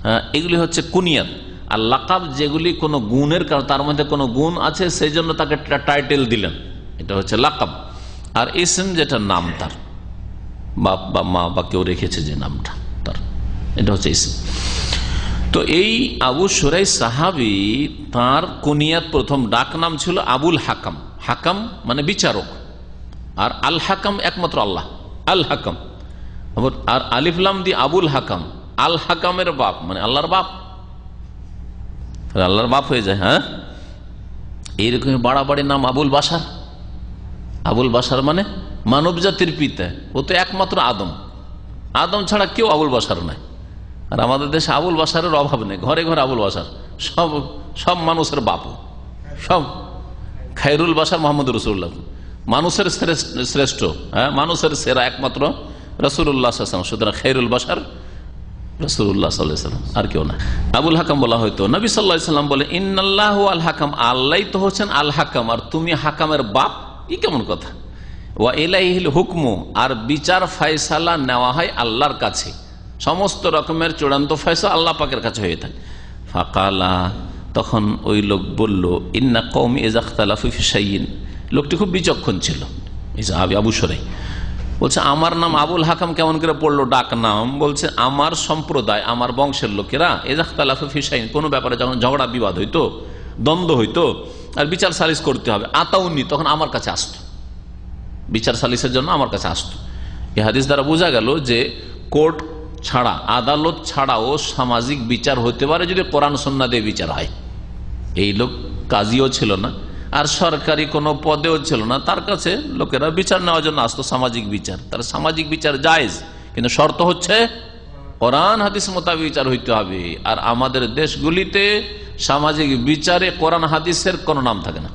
হ্যাঁ, এগুলি হচ্ছে কুনিয়াত। আর লাকাব যেগুলি কোনো গুণের কারণ, তার মধ্যে কোনো গুণ আছে সেই জন্য তাকে টাইটেল দিলেন, এটা হচ্ছে লাকাব। আর ইসম যেটা নাম, তার বাপ বা মা বা কেউ রেখেছে যে নামটা তার, এটা হচ্ছে ইসম। তো এই আবু শুরাই সাহাবী, তার কুনিয়াত প্রথম ডাক নাম ছিল আবুল হাকাম। হাকাম মানে বিচারক, আর আল হাকাম একমাত্র আল্লাহ, আল হাকাম। আর আলিফলাম দি আবুল হাকাম, আল হাকামের বাপ মানে আল্লাহর বাপ, আল্লাহর বাপ হয়ে যায়। হ্যাঁ, এইরকম বাড়াবাড়ি নাম আবুল বাশার। আবুল বাশার মানে মানব জাতির পিতা, ও তো একমাত্র আদম, আদম ছাড়া কেউ আবুল বাশার নাই। আর আমাদের দেশে আবুল বাশারের অভাব নেই, ঘরে ঘরে আবুল বাশার, সব সব মানুষের বাপ, সব। খায়রুল বাশার মোহাম্মদ রসুল্লাহ, মানুষের শ্রেষ্ঠ, হ্যাঁ, মানুষের সেরা একমাত্র রাসূলুল্লাহ সাল্লাল্লাহু আলাইহি ওয়াসাল্লাম। সুতরাং খায়রুল বাশার রাসূলুল্লাহ সাল্লাল্লাহু আলাইহি ওয়াসাল্লাম, আর কেউ না। আবুল হাকাম বলা হয়তো, নবী সাল্লাল্লাহু আলাইহি ওয়াসাল্লাম বলে, ইন্নাল্লাহু আল হাকাম, আল্লাহ তো হচ্ছেন আল হাকাম, আর তুমি হাকামের বাপ, ই কেমন কথা। ওয়া ইলাইহিল হুকমু, আর বিচার ফয়সালা নেওয়া হয় আল্লাহর কাছে, সমস্ত রকমের চূড়ান্ত ফয়সালা আল্লাহ পাকের কাছে হয়ে থাকে। ফাকালা, তখন ওই লোক বলল, ইন্না কওমি ইযা ইখতালাফু ফি শাইইন, লোকটি খুব বিচক্ষণ ছিল, আবু শুরাই বলছে, আমার নাম আবুল হাকাম কেমন করে পড়লো ডাক নাম? বলছে, আমার সম্প্রদায়, আমার বংশের লোকেরা ইযা ইখতালাফু ফি শাইইন, কোনো ব্যাপারে যখন ঝগড়া বিবাদ হইতো, দ্বন্দ্ব হইতো, আর বিচার সালিস করতে হবে, আতাউনি, তখন আমার কাছে আসতো, বিচার সালিসের জন্য আমার কাছে আসতো। এই হাদিস দ্বারা বোঝা গেল যে কোর্ট ছাড়া, আদালত ছাড়াও সামাজিক বিচার হতে পারে যদি কোরআন সুন্নাহ দিয়ে বিচার হয়। এই লোক কাজীও ছিল না, আর সরকারি কোনো পদেও ছিল না, তার কাছে লোকেরা বিচার নেওয়ার জন্য আসতো, সামাজিক বিচার। তার সামাজিক বিচার জায়েজ, কিন্তু শর্ত হচ্ছে কোরআন হাদিস মোতাবেক বিচার হইতে হবে। আর আমাদের দেশগুলিতে সামাজিক বিচারে কোরআন হাদিসের কোনো নাম থাকে না,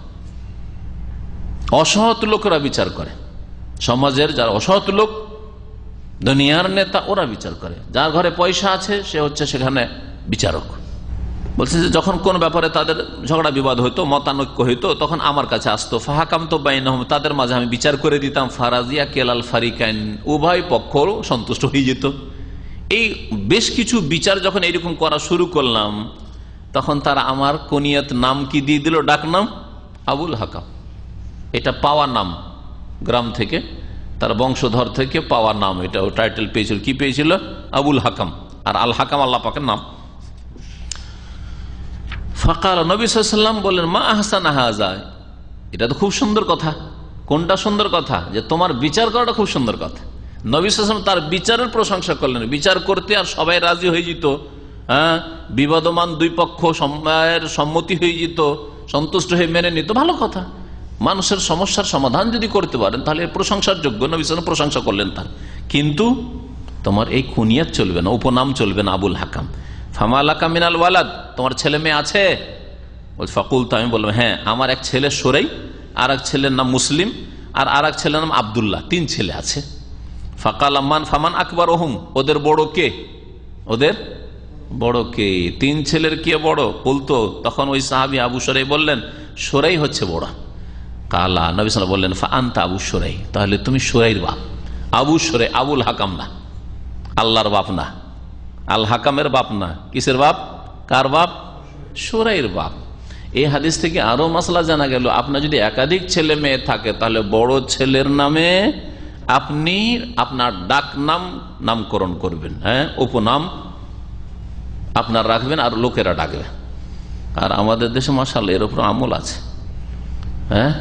অসৎ লোকেরা বিচার করে, সমাজের যারা অসৎ লোক, দুনিয়ার নেতা, ওরা বিচার করে। যার ঘরে পয়সা আছে সে হচ্ছে সেখানে বিচারক। বলছে যে যখন কোন ব্যাপারে তাদের ঝগড়া বিবাদ হইতো, মতানৈক্য হইতো, তখন আমার কাছে আসতো, ফাহাকাম তো বাইনহুম, তাদের মাঝে আমি বিচার করে দিতাম, ফারাজিয়া কেলাল ফারিকাইন, উভয় পক্ষ সন্তুষ্ট হয়ে যেত। এই বেশ কিছু বিচার যখন এইরকম করা শুরু করলাম, তখন তারা আমার কুনিয়াত নাম কি দিয়ে দিল, ডাক নাম আবুল হাকাম। এটা পাওয়া নাম, গ্রাম থেকে তার বংশধর থেকে পাওয়া নাম, এটা টাইটেল পেয়েছিল। কি পেয়েছিল? আবুল হাকাম। আর আল হাকাম আল্লাহ পাকের নাম। ফাকাল, নবী সাল্লাল্লাহু আলাইহি ওয়াসাল্লাম বললেন, মা আহসানা হাযা, এটা তো খুব সুন্দর কথা। কোনটা সুন্দর কথা? যে তোমার বিচার করাটা খুব সুন্দর কথা। নবী সাল্লাল্লাহু আলাইহি ওয়াসাল্লাম তার বিচারের প্রশংসা করলেন, বিচার করতে আর সবাই রাজি হয়ে যেত, হ্যাঁ, বিবাদমান দুই পক্ষ সম্মতি হয়ে যেত, সন্তুষ্ট হয়ে মেনে নিত, ভালো কথা। মানুষের সমস্যার সমাধান যদি করতে পারেন তাহলে প্রশংসার যোগ্য। নবী সাল্লাল্লাহু আলাইহি ওয়াসাল্লাম প্রশংসা করলেন তার। কিন্তু তোমার এই কুনিয়াত চলবে না, উপনাম চলবে না, আবুল হাকাম। ফামালাকা মিনাল ওয়ালাদ, তোমার ছেলে মেয়ে আছে? ফাকুলতু, আমি বললাম, হ্যাঁ, আমার এক ছেলে সুরাই, আর এক ছেলের নাম মুসলিম, আর এক ছেলের নাম আব্দুল্লাহ, 3 ছেলে আছে। ফাকাল আম্মান ফামান আকবর ওহুম, ওদের বড় কে? ওদের বড় কে? 3 ছেলের কে বড়? বলতো, তখন ওই সাহাবী আবু শুরাই বললেন, সুরাই হচ্ছে বড়। কালা, নবী সাল্লাল্লাহু আলাইহি ওয়াসাল্লাম বললেন, ফা আনতা আবু শুরাই, তাহলে তুমি সুরাইর বাপ। আবু শুরাই, আবুল হাকাম না। আল্লাহর বাপ না, আল হাকামের বাপ না। কিসের বাপ? কার বাপ? সুরাইর বাপ। এই হাদিস থেকে আরো মাসলা জানা গেল, আপনার যদি একাধিক ছেলে মেয়ে থাকে তাহলে বড় ছেলের নামে আপনি আপনার ডাক নামকরণ করবেন, হ্যাঁ, উপনাম আপনার রাখবেন আর লোকেরা ডাকবে। আর আমাদের দেশে মাশাআল্লাহ এর উপর আমল আছে। হ্যাঁ,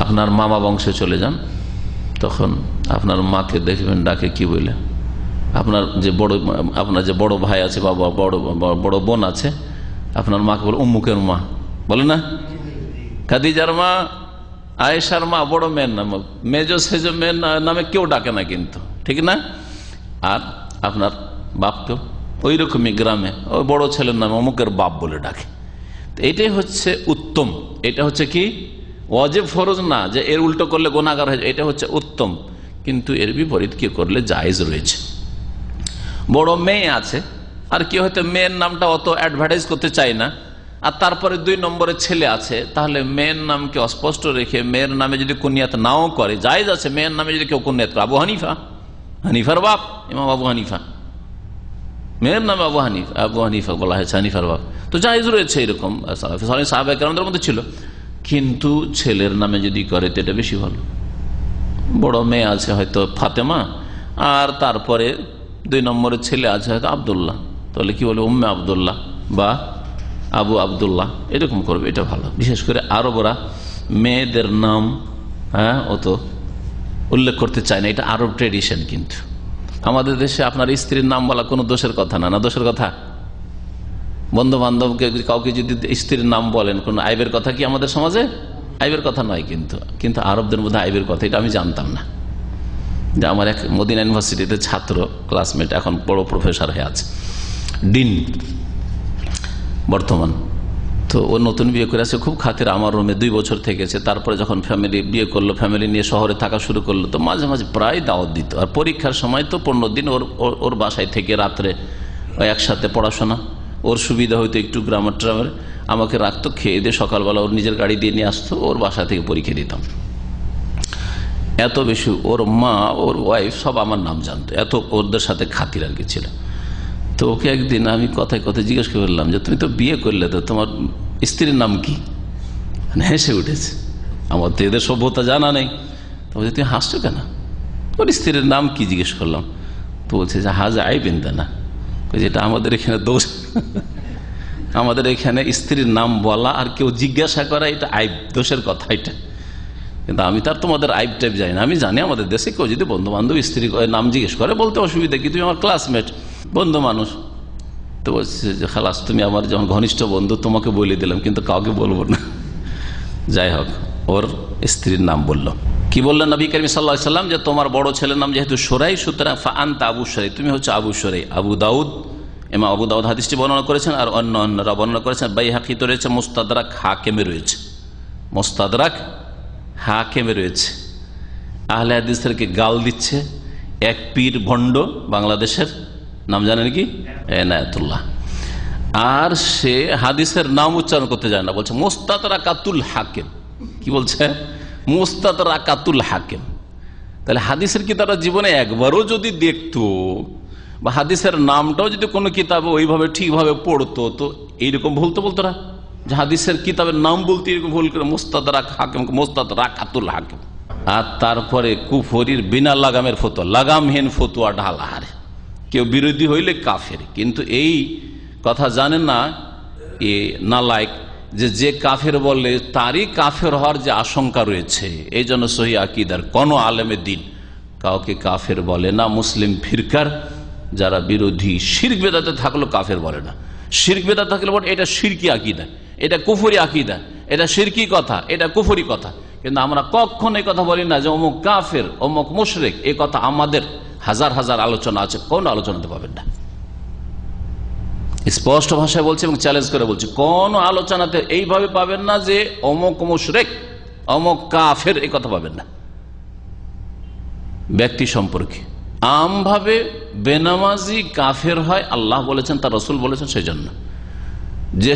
আপনার মামা বংশে চলে যান, তখন আপনার মাকে দেখবেন ডাকে কি বলে। আপনার যে বড় ভাই আছে বা বড় বোন আছে, আপনার মাকে বলে উম্মুকের মা, বলে না? খাদিজার মা, আয়েশার মা, বড় মেয়ের নাম। মেজো সেজো মেয়ের নামে কেউ ডাকে না কিন্তু, ঠিক না? আর আপনার বাপকেও ওই রকমই গ্রামে ওই বড় ছেলের নামে অমুকের বাপ বলে ডাকে। এইটাই হচ্ছে উত্তম। এটা হচ্ছে কি ওয়াজিব, ফরজ না যে এর উল্টো করলে গুনাহগার হয়ে যায়, এটা হচ্ছে উত্তম। কিন্তু এর বিপরীত কি করলে জায়েজ রয়েছে। বড় মেয়ে আছে আর কি হয়তো মেয়ের নামটা অত অ্যাডভার্টাইজ করতে চায় না, আর তারপরে 2 নম্বরের ছেলে আছে, তাহলে মেয়ের নামকে অস্পষ্ট রেখে মেয়ের নামে যদি কুনিয়াত নাও করে, জায়েজ আছে। মেয়ের নামে যদি কেউ কুনিয়াত করে, আবু হানিফা, হানিফার বাপ ইমাম আবু হানিফা, মেয়ের নামে আবু হানিফা বলা হয়েছে, হানিফার বাপ, তো জায়েজ রয়েছে। এরকম সাহাবায়ে কেরামদের মধ্যে ছিল। কিন্তু ছেলের নামে যদি করে তো এটা বেশি ভালো। বড় মেয়ে আছে হয়তো ফাতেমা, আর তারপরে 2 নম্বরের ছেলে আছে হয়তো আবদুল্লাহ, তাহলে কি বলে উম্মে আবদুল্লাহ বা আবু আবদুল্লাহ, এরকম করবে, এটা ভালো। বিশেষ করে আরবরা মেয়েদের নাম, হ্যাঁ, অত উল্লেখ করতে চায় না, এটা আরব ট্রেডিশন। কিন্তু আমাদের দেশে আপনার স্ত্রীর নাম বলা কোনো দোষের কথা না, না দোষের কথা? বন্ধু বান্ধবকে কাউকে যদি স্ত্রীর নাম বলেন, কোন আইবের কথা কি আমাদের সমাজে? আইবের কথা নয়। কিন্তু আরবদের মধ্যে আইবের কথা, এটা আমি জানতাম না। যে আমার এক মদিনা ইউনিভার্সিটিতে ছাত্র, ক্লাসমেট, এখন বড় প্রফেসর হয়ে আছে, ডিন বর্তমান। তো ও নতুন বিয়ে করে আসে, খুব খাতির, আমার রুমে 2 বছর থেকেছে। তারপরে যখন বিয়ে করলো, ফ্যামিলি নিয়ে শহরে থাকা শুরু করলো, তো মাঝে মাঝে প্রায় দাওয়াত দিত। আর পরীক্ষার সময় তো 15 দিন ওর বাসায় থেকে রাত্রে একসাথে পড়াশোনা, ওর সুবিধা হয়তো একটু গ্রামার ট্রামার, আমাকে রাখতো, খেয়ে দিয়ে সকালবেলা ওর নিজের গাড়ি দিয়ে নিয়ে আসতো, ওর বাসা থেকে পরীক্ষা দিতাম। এত বেশি ওর মা, ওর ওয়াইফ সব আমার নাম জানতো, এত ওদের সাথে খাতির আর কি ছিল। তো ওকে একদিন আমি কথায় কথায় জিজ্ঞেস করলাম যে তুমি তো বিয়ে করলে, তো তোমার স্ত্রীর নাম কি? হেসে উঠেছে, আমার তো এদের সভ্যতা জানা নেই। তো বলছে তুমি হাসছো কেন? ওর স্ত্রীর নাম কি জিজ্ঞেস করলাম, তো বলছে যে হাজা আইবেন না, যেটা আমাদের এখানে দোষ। আমাদের এখানে স্ত্রীর নাম বলা আর কেউ জিজ্ঞাসা করা, এটা আইব, দোষের কথা এটা। কিন্তু আমি তার তোমাদের আইব টাইপ যাই না। আমি জানি আমাদের দেশে কেউ যদি বন্ধু বান্ধব স্ত্রী নাম জিজ্ঞেস করে, বলতে অসুবিধা কি, তুমি আমার ক্লাসমেট, বন্ধু মানুষ। তো বলছে যে খালাস, তুমি আমার যখন ঘনিষ্ঠ বন্ধু, তোমাকে বলে দিলাম, কিন্তু কাউকে বলবো না। যাই হোক, ওর স্ত্রীর নাম বললো। কি বললেন নবী করিম সাল্লাল্লাহু আলাইহি ওয়াসাল্লাম? যে তোমার বড় ছেলের নাম যেহেতু সুরাই, সুতরাং ফাআনতা আবু সুরাই, তুমি হচ্ছে আবু সুরাই। আবু দাউদ, ইমাম আবু দাউদ হাদিসটি বর্ণনা করেছেন, আর অন্যরা বর্ণনা করেছেন। বাইহাকিতে রয়েছে, মুস্তাদরাক হাকিমে রয়েছে, মুস্তাদরাক হাকিমে রয়েছে। আহলে হাদিসদেরকে গাল দিচ্ছে এক পীর ভণ্ড বাংলাদেশের, নাম জানেন কি? এনায়েতুল্লাহ। আর সে হাদিসের নাম উচ্চারণ করতে যায় না, বলছে মুস্তাদরাকাতুল হাকিম। কি বলছে? মুস্তাদরাকাতুল হাকিম। তাহলে হাদিসের কিতাবটা জীবনে একবারও যদি দেখতো, বা হাদিসের নামটাও যদি কোনো কিতাবে ওইভাবে ঠিকভাবে পড়তো, তো এইরকম ভুল তো বলতো না, যে হাদিসের কিতাবের নাম বলতে এরকম ভুল করে মুস্তাদরাক হাকিম, মুস্তাদরাকাতুল হাকিম। আর তারপরে কুফরির বিনা লাগামের ফতোয়া, লাগামহীন ফতোয়া ঢালা, হারে কেউ বিরোধী হইলে কাফের। কিন্তু এই কথা জানেন না এ নালায়েক, যে কাফের বললে তারই কাফের হওয়ার যে আশঙ্কা রয়েছে। এই জন্য সহি আকীদার কোন আলেমে দিন কাউকে কাফের বলে না। মুসলিম ফিরকার যারা বিরোধী, শিরক বেদাতে থাকলো কাফের বলে না। শিরক বেদাত থাকলে বলে এটা শিরকি আকীদা, এটা কুফরি আকীদা, এটা শিরকি কথা, এটা কুফরি কথা। কিন্তু আমরা কখনো এই কথা বলি না যে অমুক কাফের, অমুক মুশরিক। এই কথা আমাদের হাজার হাজার আলোচনা আছে, কোন আলোচনাতে পাবেন না। স্পষ্ট ভাষায় বলছে এবং চ্যালেঞ্জ করে বলছে, কোন আলোচনাতে এইভাবে পাবেন না যে অমুক মুশরিক, অমুক কাফের, এই কথা পাবেন না। ব্যক্তি সম্পর্কে আমভাবে বেনামাজি কাফের হয়, আল্লাহ বলেছেন, তার রাসূল বলেছেন। সেই জন্য যে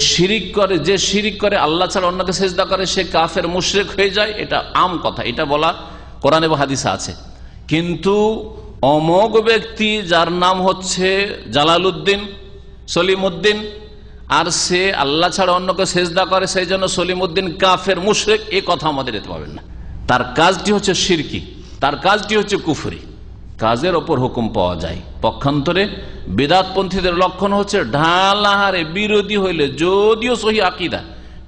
শিরিক করে আল্লাহ ছাড়া অন্যকে সেজদা করে, সে কাফের মুশরিক হয়ে যায়। এটা আম কথা, এটা বলা কোরআন এবং হাদিসে আছে। কিন্তু অমোঘ ব্যক্তি যার নাম হচ্ছে জালালউদ্দিন, সলিমউদ্দিন, আর সে আল্লাহ ছাড়া অন্যকে সেজদা করে, সেই জন্য সলিমউদ্দিন কাফের মুশরিক, এ কথা আমাদের এতে পাবেন না। তার কাজটি হচ্ছে শিরকি, তার কাজটি হচ্ছে কুফরি, কাজের ওপর হুকুম পাওয়া যায়। পক্ষান্তরে বিদআতপন্থীদের লক্ষণ হচ্ছে ঢালাহারে বিরোধী হইলে, যদিও সহি আকীদা,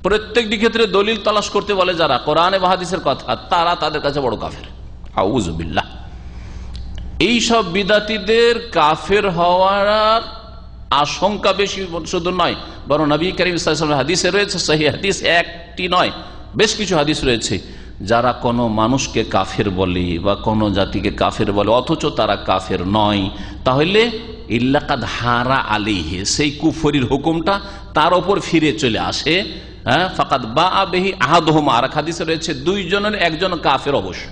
প্রত্যেকটি ক্ষেত্রে দলিল তালাশ করতে বলে যারা, কোরআনে বা হাদিসের কথা, তারা তাদের কাছে বড় কাফের। আউযু বিল্লাহ। এইসব বিদআতীদের কাফের হওয়ার আশঙ্কা বেশি শুধু নয়, বরং নবী করিম সাল্লাল্লাহু আলাইহি ওয়াসাল্লামের হাদিসে রয়েছে, সহি হাদিস একটি নয় বেশ কিছু হাদিস রয়েছে, যারা কোনো মানুষকে কাফের বলে বা কোনো জাতিকে কাফের বলে অথচ তারা কাফের নয়, তাহলে ইল্লাকাদ হারা আলাইহি, সেই কুফরির হুকুমটা তার ওপর ফিরে চলে আসে। হ্যাঁ, ফাকাদ বাআ বিহি আহাদুহুমা, আর হাদিসে রয়েছে দুইজনের একজন কাফের অবশ্য।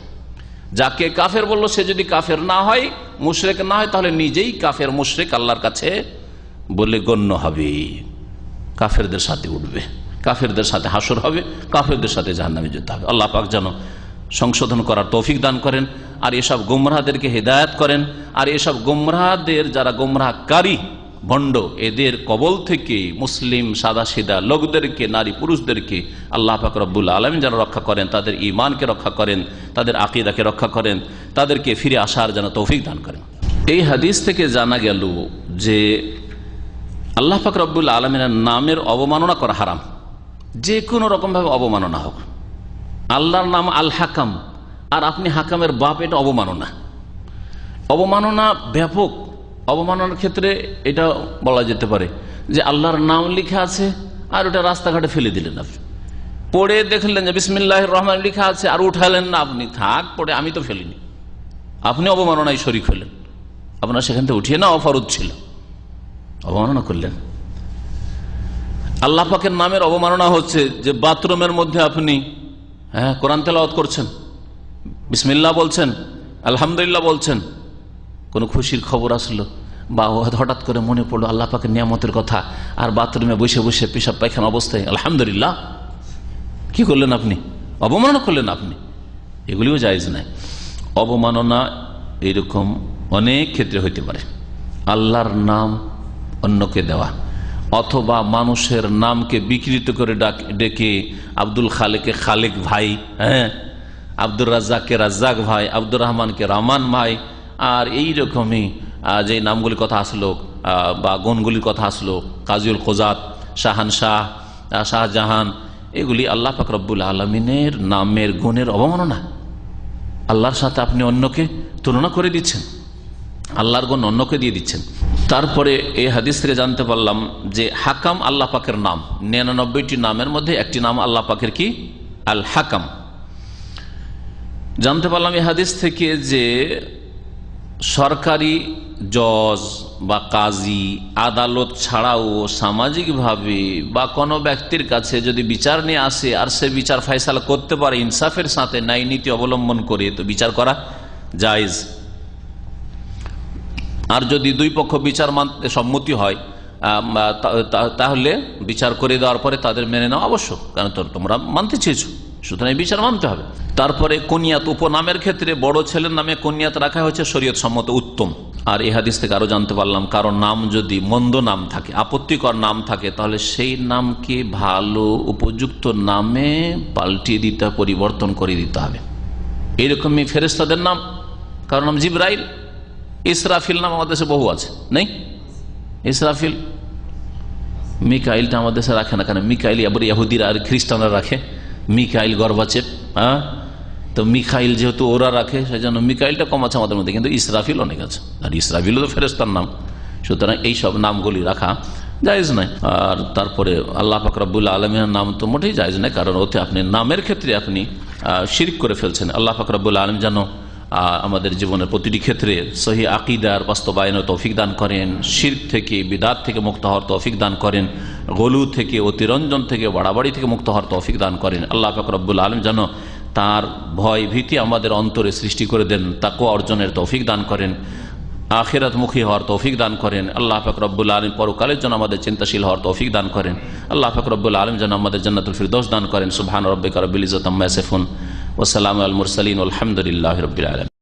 যাকে কাফের বললো সে যদি কাফের না হয়, মুশরিক না হয়, তাহলে নিজেই কাফের মুশরিক আল্লাহর কাছে বলে গণ্য হবে, কাফেরদের সাথে উঠবে, কাফেরদের সাথে হাসর হবে, কাফেরদের সাথে জাহান্নামে যেতে হবে। আল্লাহ পাক যেন সংশোধন করার তৌফিক দান করেন, আর এসব গুমরাহদেরকে হেদায়েত করেন, আর এসব গুমরাহদের যারা গুমরাহকারী ভণ্ড, এদের কবল থেকে মুসলিম সাদাসিধা লোকদেরকে, নারী পুরুষদেরকে আল্লাহ পাক রব্বুল আলামিন যেন রক্ষা করেন, তাদের ঈমানকে রক্ষা করেন, তাদের আকীদাকে রক্ষা করেন, তাদেরকে ফিরে আসার যেন তৌফিক দান করেন। এই হাদিস থেকে জানা গেল যে আল্লাহ পাক রব্বুল আলামিনের নামের অবমাননা করা হারাম, যে কোনো রকমভাবে অবমাননা হোক। আল্লাহর নাম আল হাকাম, আর আপনি হাকামের বাপ, এটা অবমাননা। অবমাননা ব্যাপক। অবমাননার ক্ষেত্রে এটা বলা যেতে পারে যে আল্লাহর নাম লিখা আছে আর ওটা রাস্তাঘাটে ফেলে দিলেন, আপনি পড়ে দেখলেন যে বিসমিল্লাহির রহমান লিখা আছে আর উঠালেন না, আপনি থাক পড়ে, আমি তো ফেলিনি, আপনি অবমাননায় শরীক হলেন, আপনার সেখান থেকে উঠিয়ে না অফরজ ছিল, অবমাননা করলেন। আল্লাহ পাকের নামের অবমাননা হচ্ছে যে বাথরুমের মধ্যে আপনি কোরআন তেলাওয়াত করছেন, বিসমিল্লাহ বলছেন, আলহামদুলিল্লাহ বলছেন, কোনো খুশির খবর আসলো বা হঠাৎ করে মনে পড়লো আল্লাহ পাকের নিয়ামতের কথা, আর বাথরুমে বসে বসে পেশাব পায়খানা অবস্থায় আলহামদুলিল্লাহ, কি করলেন আপনি? অবমাননা করলেন আপনি। এগুলিও জায়েজ নাই। অবমাননা এরকম অনেক ক্ষেত্রে হইতে পারে। আল্লাহর নাম অন্যকে দেওয়া, অথবা মানুষের নামকে বিকৃত করে ডেকে আব্দুল খালেককে খালেক ভাই, হ্যাঁ, আব্দুর রাজ্জাককে রাজ্জাক ভাই, আব্দুর রহমানকে রহমান ভাই, আর এই রকমই যে নামগুলির কথা আসলো বা গুণগুলির কথা আসলো, কাজীউল কোজাত, শাহানশাহ, শাহজাহান, এগুলি আল্লাহ পাক রব্বুল আলমিনের নামের গুণের অবমাননা। আল্লাহর সাথে আপনি অন্যকে তুলনা করে দিচ্ছেন, আল্লাহর গুণ অন্যকে দিয়ে দিচ্ছেন। তারপরে এই হাদিস থেকে জানতে পারলাম যে হাকাম আল্লাহ পাকের নাম, 99টি নামের মধ্যে একটি নাম আল্লাহ পাকের কি? আল হাকাম। জানতে পারলাম এই হাদিস থেকে যে সরকারি জজ বা কাজী, আদালত ছাড়াও সামাজিকভাবে বা কোনো ব্যক্তির কাছে যদি বিচার নিয়ে আসে আর সে বিচার ফয়সালা করতে পারে ইনসাফের সাথে, ন্যায় নীতি অবলম্বন করে, তো বিচার করা জায়েজ। আর যদি দুই পক্ষ বিচার মানতে সম্মতি হয় তাহলে বিচার করে দেওয়ার পরে তাদের মেনে নেওয়া আবশ্যক, কারণ তোমরা মানতে চেয়েছো, সুতরাং বিচার মানতে হবে। তারপরে কুনিয়াত, উপনামের ক্ষেত্রে বড় ছেলের নামে কুনিয়াত রাখা হয়েছে শরীয়ত সম্মত উত্তম। আর এই হাদিস থেকে আরো জানতে পারলাম, কারণ নাম যদি মন্দ নাম থাকে, আপত্তিকর নাম থাকে, তাহলে সেই নামকে ভালো উপযুক্ত নামে পাল্টিয়ে দিতে, পরিবর্তন করে দিতে হবে। এইরকমই ফেরেশতাদের নাম, কারণ নাম জিবরাইল, ইসরাফিল নাম আমাদের দেশে বহু আছে, নেই? ইসরাফিল, মিকাইলটা আমাদের দেশে রাখে না, কেন? মিকাইল আবার ইহুদিরা আর খ্রিস্টানরা রাখে, মিকাইল গর্বাচেপ, হ্যাঁ, তো মিকাইল যেহেতু ওরা রাখে সেজন্য মিকাইলটা কম আছে আমাদের মধ্যে, কিন্তু ইসরাফিল অনেক আছে, আর ইসরাফিলও তো ফেরেশতার নাম, সুতরাং এইসব নামগুলি রাখা জায়েজ নাই। আর তারপরে আল্লাহ পাক রব্বুল আলামিনের নাম তো মোটেই জায়েজ নাই, কারণ ওতে আপনি নামের ক্ষেত্রে আপনি শিরক করে ফেলছেন। আল্লাহ পাক রব্বুল আলামিন যেন আমাদের জীবনের প্রতিটি ক্ষেত্রে সহি আকীদার বাস্তবায়নের তৌফিক দান করেন, শিরক থেকে, বিদআত থেকে মুক্ত হওয়ার তৌফিক দান করেন, গলু থেকে, অতিরঞ্জন থেকে, বাড়াবাড়ি থেকে মুক্ত হওয়ার তৌফিক দান করেন। আল্লাহ পাক রব্বুল আলামিন যেন তার ভয় ভীতি আমাদের অন্তরে সৃষ্টি করে দেন, তাকওয়া অর্জনের তৌফিক দান করেন, আখিরাতমুখী হওয়ার তৌফিক দান করেন। আল্লাহ পাক রব্বুল আলামিন পরকালের জন্য আমাদের চিন্তাশীল হওয়ার তৌফিক দান করেন। আল্লাহ পাক রব্বুল আলামিন যেন আমাদের জান্নাতুল ফিরদৌস দান করেন। সুবহান রাব্বিকা রাব্বিল ইজ্জাতি আম্মা ইয়াসিফুন ওয়া সালামুন আলাল মুরসালিন ওয়া আলহামদুলিল্লাহি রাব্বিল আলামিন।